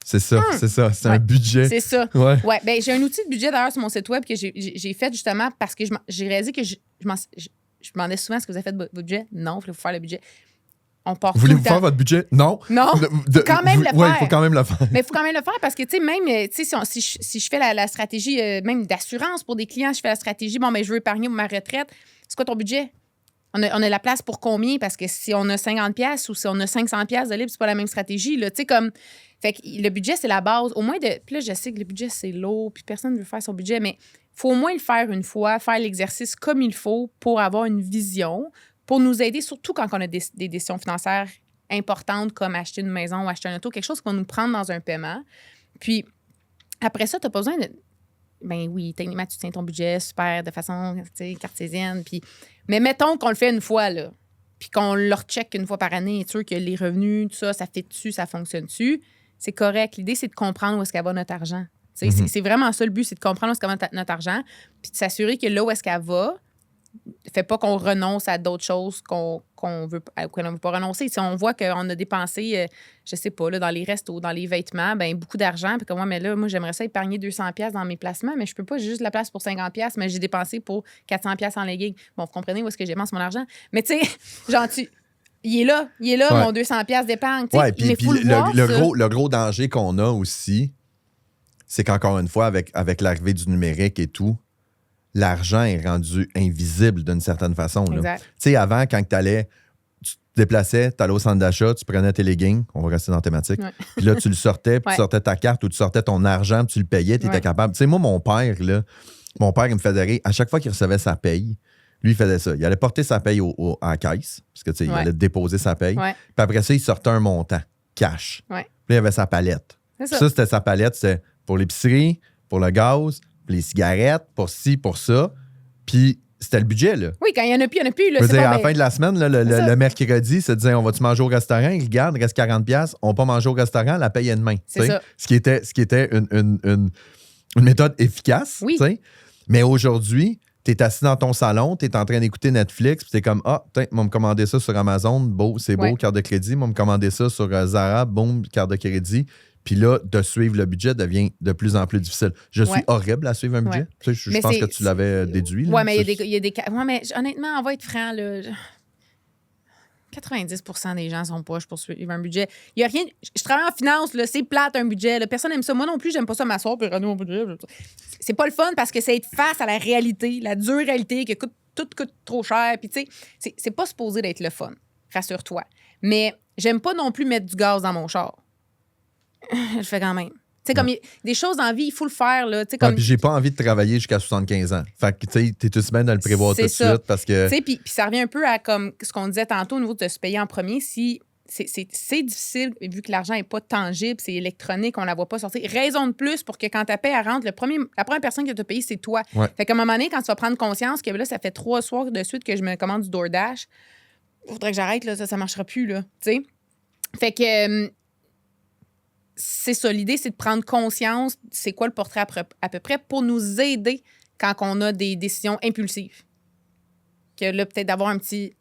Speaker 1: C'est ça, c'est ça. C'est un budget.
Speaker 2: C'est ça.
Speaker 1: Ouais.
Speaker 2: Ouais, ben, j'ai un outil de budget d'ailleurs sur mon site web que j'ai fait justement parce que j'ai réalisé que je demandais souvent est-ce que vous avez fait votre budget? Non, il faut faire le budget. On part
Speaker 1: Voulez-vous faire votre budget? Non.
Speaker 2: Non. Faut quand même le faire.
Speaker 1: Oui, il faut quand même le faire.
Speaker 2: Mais il faut quand même le faire parce que, tu sais, même si je fais la stratégie, même d'assurance pour des clients, je fais la stratégie, bon, mais je veux épargner pour ma retraite. C'est quoi ton budget? On a la place pour combien? Parce que si on a 50$ ou si on a 500$ de libre, c'est pas la même stratégie. Tu sais, comme. Fait que le budget, c'est la base. Au moins de. Puis là, je sais que le budget, c'est lourd, puis personne ne veut faire son budget, mais il faut au moins le faire une fois, faire l'exercice comme il faut pour avoir une vision, pour nous aider, surtout quand on a des décisions financières importantes comme acheter une maison ou acheter un auto, quelque chose qui va nous prendre dans un paiement. Puis après ça, tu n'as pas besoin de. Ben oui, techniquement, tu tiens ton budget super de façon cartésienne. Puis... Mais mettons qu'on le fait une fois, là, puis qu'on le recheck une fois par année, être sûr que les revenus, tout ça, ça fait dessus, ça fonctionne dessus. C'est correct. L'idée, c'est de comprendre où est-ce qu'elle va notre argent. C'est vraiment ça le but, c'est de comprendre où est-ce qu'elle va notre argent, puis de s'assurer que là où est-ce qu'elle va, fait pas qu'on renonce à d'autres choses qu'on veut pas renoncer. Si on voit qu'on a dépensé, je sais pas, là, dans les restos, dans les vêtements, ben beaucoup d'argent. Puis comme mais là, moi, j'aimerais ça épargner 200$ dans mes placements, mais je peux pas, j'ai juste la place pour 50$, mais j'ai dépensé pour 400$ en leggings. Bon, vous comprenez où est-ce que je dépense mon argent? Mais tu sais, genre, il est là, ouais. Mon 200$ d'épargne.
Speaker 1: Ouais, puis le gros danger qu'on a aussi, c'est qu'encore une fois, avec l'arrivée du numérique et tout, l'argent est rendu invisible d'une certaine façon. Tu sais, avant, quand tu te déplaçais, tu allais au centre d'achat, tu prenais tes leggings, on va rester dans la thématique, puis là, tu le sortais, puis tu sortais ta carte ou tu sortais ton argent, puis tu le payais, tu étais capable. Tu sais, moi, mon père, il me faisait rire. À chaque fois qu'il recevait sa paye, lui, il faisait ça. Il allait porter sa paye à la caisse, parce que, tu sais, il allait déposer sa paye. Puis après ça, il sortait un montant, cash. Puis là, il avait sa palette. Ça, c'était sa palette, c'était pour l'épicerie, pour le gaz, pour les cigarettes, pour ci, pour ça. Puis c'était le budget, là.
Speaker 2: Oui, quand il n'y en a plus, il n'y en a plus. Là,
Speaker 1: je veux dire, à la fin de la semaine, là, le mercredi, ça disait, on va-tu manger au restaurant? Il regarde, il reste 40$, on va pas manger au restaurant, la paye est demain.
Speaker 2: C'est ça.
Speaker 1: Ce qui était une méthode efficace.
Speaker 2: Oui.
Speaker 1: T'sais. Mais aujourd'hui, tu es assis dans ton salon, tu es en train d'écouter Netflix, puis tu es comme, moi, me commander ça sur Amazon, c'est beau, carte de crédit. Moi, me commander ça sur Zara, boum, carte de crédit. Puis là, de suivre le budget devient de plus en plus difficile. Je suis horrible à suivre un budget. Je pense que tu l'avais déduit.
Speaker 2: Oui, mais il y a des cas. Ouais, mais honnêtement, on va être franc, là. 90% des gens sont poches pour suivre un budget. Il y a rien. Je travaille en finance, là, c'est plate un budget. Là. Personne n'aime ça. Moi non plus, j'aime pas ça m'asseoir puis regarder mon budget. C'est pas le fun parce que c'est être face à la réalité, la dure réalité, que tout coûte trop cher. Puis tu sais, c'est pas supposé d'être le fun. Rassure-toi. Mais j'aime pas non plus mettre du gaz dans mon char. Je le fais quand même. Tu sais, comme des choses dans la vie, il faut le faire. Là, comme...
Speaker 1: puis j'ai pas envie de travailler jusqu'à 75 ans. Fait que, tu sais, t'es tout de même de le prévoir tout de suite parce que...
Speaker 2: Tu sais, puis ça revient un peu à comme ce qu'on disait tantôt au niveau de se payer en premier. Si c'est difficile, vu que l'argent n'est pas tangible, c'est électronique, on la voit pas sortir. Raison de plus pour que quand ta paie rentre, la première personne qui t'a payé, c'est toi. Fait qu'à un moment donné, quand tu vas prendre conscience que là, ça fait 3 soirs de suite que je me commande du DoorDash, il faudrait que j'arrête, là, ça marchera plus, là. Tu sais? Fait que... c'est ça, l'idée, c'est de prendre conscience c'est quoi le portrait à peu près pour nous aider quand on a des décisions impulsives. Que là, peut-être d'avoir un petit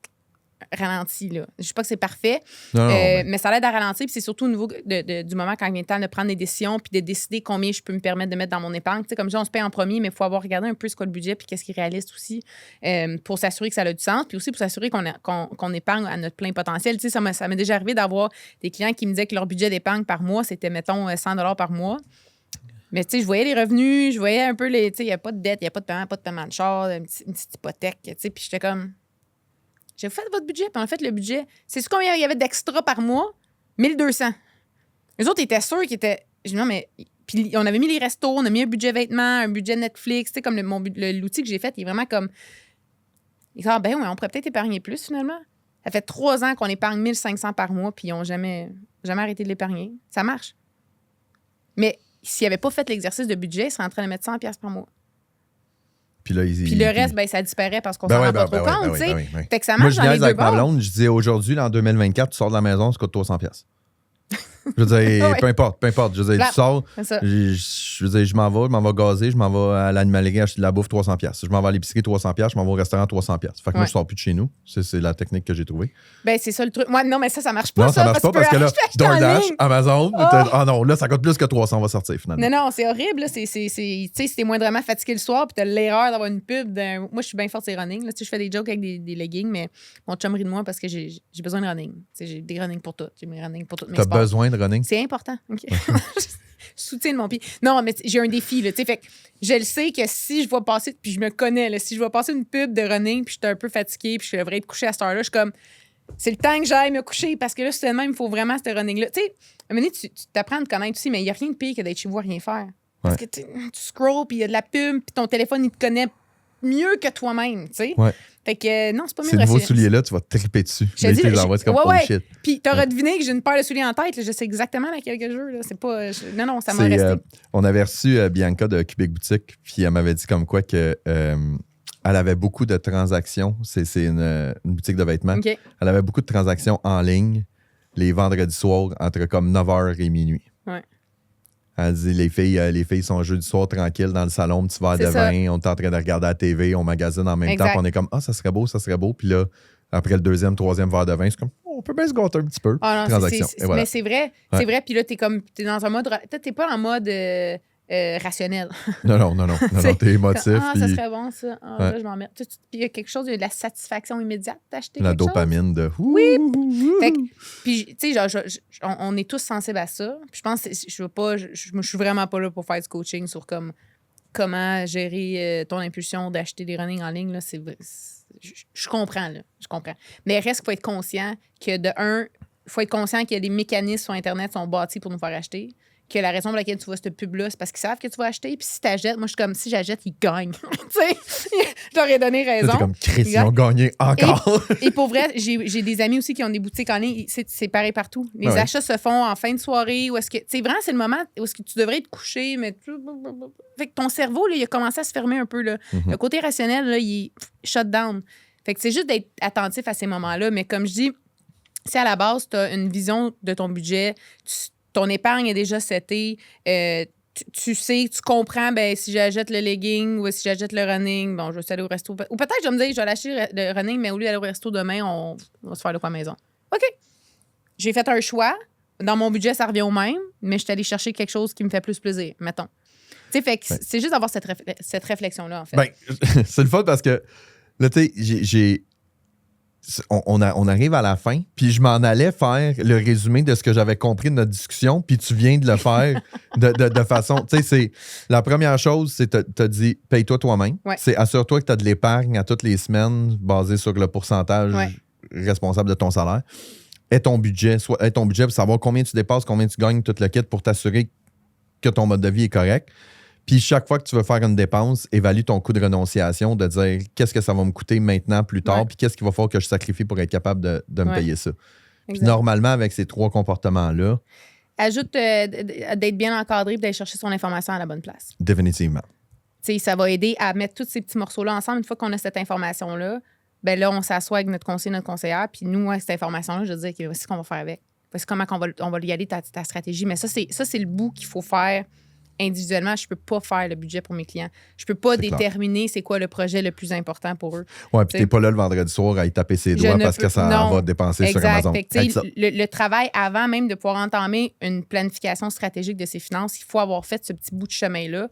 Speaker 2: ralenti, là. Je ne dis pas que c'est parfait, mais ça l'aide à ralentir, puis c'est surtout au niveau du moment quand il vient le temps de prendre des décisions puis de décider combien je peux me permettre de mettre dans mon épargne. Tu sais, comme ça, on se paye en premier, mais il faut avoir regardé un peu ce qu'est le budget puis qu'est-ce qui est réaliste aussi pour s'assurer que ça a du sens, puis aussi pour s'assurer qu'on épargne à notre plein potentiel. Tu sais, ça m'est déjà arrivé d'avoir des clients qui me disaient que leur budget d'épargne par mois, c'était, mettons, 100$ par mois. Mais tu sais, je voyais les revenus, je voyais un peu les... Tu sais, il n'y a pas de dette, il n'y a pas de paiement de char, une petite hypothèque, tu sais, puis j'étais comme... J'ai fait votre budget, puis en fait, le budget, c'est ce combien il y avait d'extra par mois? 1200. Les autres étaient sûrs qu'ils étaient... Je dis non, mais... Puis on avait mis les restos, on a mis un budget vêtements, un budget Netflix, tu sais, comme l'outil que j'ai fait, il est vraiment comme... Ils disent, ben ouais, on pourrait peut-être épargner plus, finalement. Ça fait 3 ans qu'on épargne 1500 par mois, puis ils n'ont jamais arrêté de l'épargner. Ça marche. Mais s'ils n'avaient pas fait l'exercice de budget, ils seraient en train de mettre 100$ par mois.
Speaker 1: Puis
Speaker 2: le reste, ben, ça disparaît parce qu'on s'en rend pas trop compte, tu sais. Fait que ça marche
Speaker 1: moi,
Speaker 2: dans les deux
Speaker 1: avec ma
Speaker 2: bords.
Speaker 1: blonde, je disais aujourd'hui, en 2024, tu sors de la maison, ça coûte 300$. Je veux dire,
Speaker 2: Ouais.
Speaker 1: peu importe. Je veux dire, tu sors,
Speaker 2: C'est ça.
Speaker 1: je veux dire, je m'en vais gazer, je m'en vais à l'animalerie acheter de la bouffe 300$. Je m'en vais à l'épicerie 300$, je m'en vais au restaurant 300$. Fait que moi,
Speaker 2: Ouais.
Speaker 1: je sors plus de chez nous. C'est la technique que j'ai trouvée.
Speaker 2: Ben, c'est ça le truc. Moi, non, mais ça marche pas.
Speaker 1: Non, ça marche pas parce que là, DoorDash, Amazon, ah non, là, ça coûte plus que 300$, on va sortir finalement.
Speaker 2: Non, c'est horrible. Là. Tu sais, si t'es moindrement fatigué le soir, puis t'as l'erreur d'avoir une pub. Moi, je suis bien forte, c'est running. Là. Tu sais, je fais des jokes avec des leggings, mais mon chum rit de moi parce que j'ai besoin de running. Tu sais, j'ai des running pour tout. J'ai mes running pour toutes mes
Speaker 1: T'as
Speaker 2: sports.
Speaker 1: besoin de running?
Speaker 2: C'est important. OK. Soutien de mon pied. Non, mais j'ai un défi. Là, fait que je le sais que si je vois passer, puis je me connais, là, si je vois passer une pub de running, puis je suis un peu fatiguée, puis je devrais être couchée à cette heure-là, je suis comme, c'est le temps que j'aille me coucher parce que là, soudainement, il me faut vraiment ce running-là. Tu sais, à un moment donné, tu t'apprends à te connaître aussi, mais il n'y a rien de pire que d'être chez vous à rien faire. Parce que tu scrolls, puis il y a de la pub, puis ton téléphone, il te connaît mieux que toi-même, tu sais.
Speaker 1: Ouais.
Speaker 2: Fait que non, c'est pas mieux
Speaker 1: Ces
Speaker 2: de
Speaker 1: nouveaux
Speaker 2: rester-
Speaker 1: souliers-là, tu vas te triper dessus.
Speaker 2: Je te dis,
Speaker 1: Les envoies, c'est comme, oh shit.
Speaker 2: Puis t'auras deviné que j'ai une paire de souliers en tête. Là. Je sais exactement laquelle que je veux. Là. C'est pas... Non, ça m'a
Speaker 1: C'est,
Speaker 2: resté.
Speaker 1: on avait reçu Bianca de Cubic Boutique, puis elle m'avait dit comme quoi que elle avait beaucoup de transactions. C'est une boutique de vêtements.
Speaker 2: OK.
Speaker 1: Elle avait beaucoup de transactions en ligne les vendredis soirs entre comme 9h et minuit.
Speaker 2: Ouais.
Speaker 1: Elle dit les filles sont jeudi soir tranquilles dans le salon, petit verre
Speaker 2: C'est
Speaker 1: de
Speaker 2: ça.
Speaker 1: vin, on est en train de regarder la TV, on magasine en même
Speaker 2: Exact.
Speaker 1: temps, puis on est comme ça serait beau. Puis là, après le deuxième, troisième verre de vin, c'est comme on peut bien se gâter un petit peu.
Speaker 2: Ah non,
Speaker 1: Transaction. Et voilà.
Speaker 2: mais c'est vrai.
Speaker 1: Ouais.
Speaker 2: C'est vrai. Puis là, t'es dans un mode... T'es pas en mode rationnel.
Speaker 1: Non, t'es émotif.
Speaker 2: Ah,
Speaker 1: puis
Speaker 2: ça serait bon, ça. Ah,
Speaker 1: Ouais.
Speaker 2: là, je m'en mets. Puis il y a quelque chose, il y a de la satisfaction immédiate d'acheter
Speaker 1: la
Speaker 2: quelque chose.
Speaker 1: dopamine de
Speaker 2: Oui. Fait que, puis, tu sais, genre, on est tous sensibles à ça. Puis je pense que je suis vraiment pas là pour faire du coaching sur comment gérer ton impulsion d'acheter des running en ligne. Là, je comprends, là. Je comprends. Mais reste qu'il faut être conscient que, de un, il faut être conscient que les mécanismes sur Internet sont bâtis pour nous faire acheter. Que la raison pour laquelle tu vois cette pub-là, c'est parce qu'ils savent que tu vas acheter. Puis si tu achètes, moi, je suis comme, si j'achète, ils gagnent. Tu sais, je leur ai donné raison.
Speaker 1: C'est comme Chris, ils ont gagné encore.
Speaker 2: Et pour vrai, j'ai des amis aussi qui ont des boutiques en ligne. C'est pareil partout. Les
Speaker 1: Ouais.
Speaker 2: achats se font en fin de soirée. Ou est-ce que, tu sais, vraiment, c'est le moment où est-ce que tu devrais être couché, mais fait que ton cerveau, là, il a commencé à se fermer un peu. Là. Le côté rationnel, là, il est shut down. Fait que c'est juste d'être attentif à ces moments-là. Mais comme je dis, si à la base, tu as une vision de ton budget, ton épargne est déjà setée, tu sais, tu comprends, ben si j'achète le legging ou si j'achète le running, bon, je vais aller au resto. Ou peut-être je vais me dire, je vais l'acheter le running, mais au lieu d'aller au resto demain, on va se faire de quoi à la maison. OK. J'ai fait un choix. Dans mon budget, ça revient au même, mais je suis allée chercher quelque chose qui me fait plus plaisir, mettons. Tu sais, fait que c'est juste d'avoir cette réflexion-là, en fait.
Speaker 1: Ben, c'est le fun parce que là, tu sais, on arrive à la fin, puis je m'en allais faire le résumé de ce que j'avais compris de notre discussion, puis tu viens de le faire de façon... Tu sais, c'est la première chose, c'est t'as dit « paye-toi toi-même
Speaker 2: Ouais. ».
Speaker 1: C'est assure-toi que tu as de l'épargne à toutes les semaines basé sur le pourcentage responsable de ton salaire. Aie ton budget pour savoir combien tu dépasses, combien tu gagnes, tout le kit pour t'assurer que ton mode de vie est correct. Puis chaque fois que tu veux faire une dépense, évalue ton coût de renonciation, de dire qu'est-ce que ça va me coûter maintenant, plus tard,
Speaker 2: Ouais.
Speaker 1: puis qu'est-ce qu'il va falloir que je sacrifie pour être capable de me
Speaker 2: Ouais.
Speaker 1: payer ça. Puis
Speaker 2: Exact.
Speaker 1: normalement, avec ces trois comportements-là,
Speaker 2: Ajoute d'être bien encadré et d'aller chercher son information à la bonne place.
Speaker 1: définitivement.
Speaker 2: Tu sais, ça va aider à mettre tous ces petits morceaux-là ensemble. Une fois qu'on a cette information-là, ben là, on s'assoit avec notre conseiller, notre conseillère, puis nous, avec cette information-là, je veux dire, voici ce qu'on va faire avec. Voici comment on va y aller ta stratégie. Mais ça, c'est le bout qu'il faut faire individuellement. Je peux pas faire le budget pour mes clients. Je peux pas
Speaker 1: C'est clair.
Speaker 2: déterminer c'est quoi le projet le plus important pour eux.
Speaker 1: Ouais, puis
Speaker 2: T'sais.
Speaker 1: t'es pas là le vendredi soir à y taper ses doigts parce que ça
Speaker 2: non.
Speaker 1: va dépenser sur
Speaker 2: Exact.
Speaker 1: Amazon.
Speaker 2: Fait que, tu sais,
Speaker 1: Exact.
Speaker 2: le travail avant même de pouvoir entamer une planification stratégique de ses finances, il faut avoir fait ce petit bout de chemin-là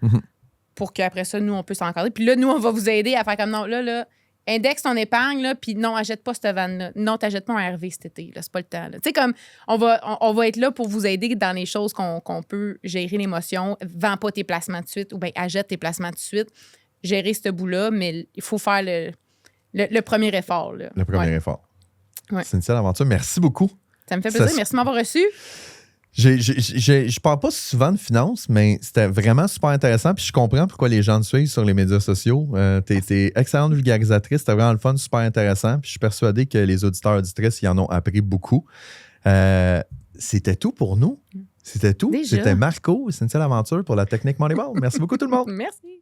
Speaker 2: pour qu'après ça, nous, on puisse s'encadrer. Puis là, nous, on va vous aider à faire comme non, là, indexe ton épargne, là, puis non, achète pas cette vanne-là. Non, t'achètes pas un RV cet été, là, c'est pas le temps. Tu sais, comme, on va être là pour vous aider dans les choses qu'on peut gérer l'émotion. Vends pas tes placements de suite ou bien achète tes placements de suite. Gérer ce bout-là, mais il faut faire le premier effort. Là.
Speaker 1: Le premier
Speaker 2: Ouais.
Speaker 1: effort.
Speaker 2: Ouais.
Speaker 1: Cynthia Laventure, merci beaucoup.
Speaker 2: Ça me fait plaisir.
Speaker 1: Ça-
Speaker 2: Merci de m'avoir reçu.
Speaker 1: Je parle pas souvent de finances, mais c'était vraiment super intéressant. Puis je comprends pourquoi les gens te suivent sur les médias sociaux. T'es excellente vulgarisatrice, c'était vraiment le fun, super intéressant. Puis je suis persuadé que les auditeurs et auditrices y en ont appris beaucoup. C'était tout pour nous. C'était tout.
Speaker 2: Déjà.
Speaker 1: C'était Marco et Cynthia Laventure pour la technique Moneyball. Merci beaucoup tout le monde.
Speaker 2: Merci.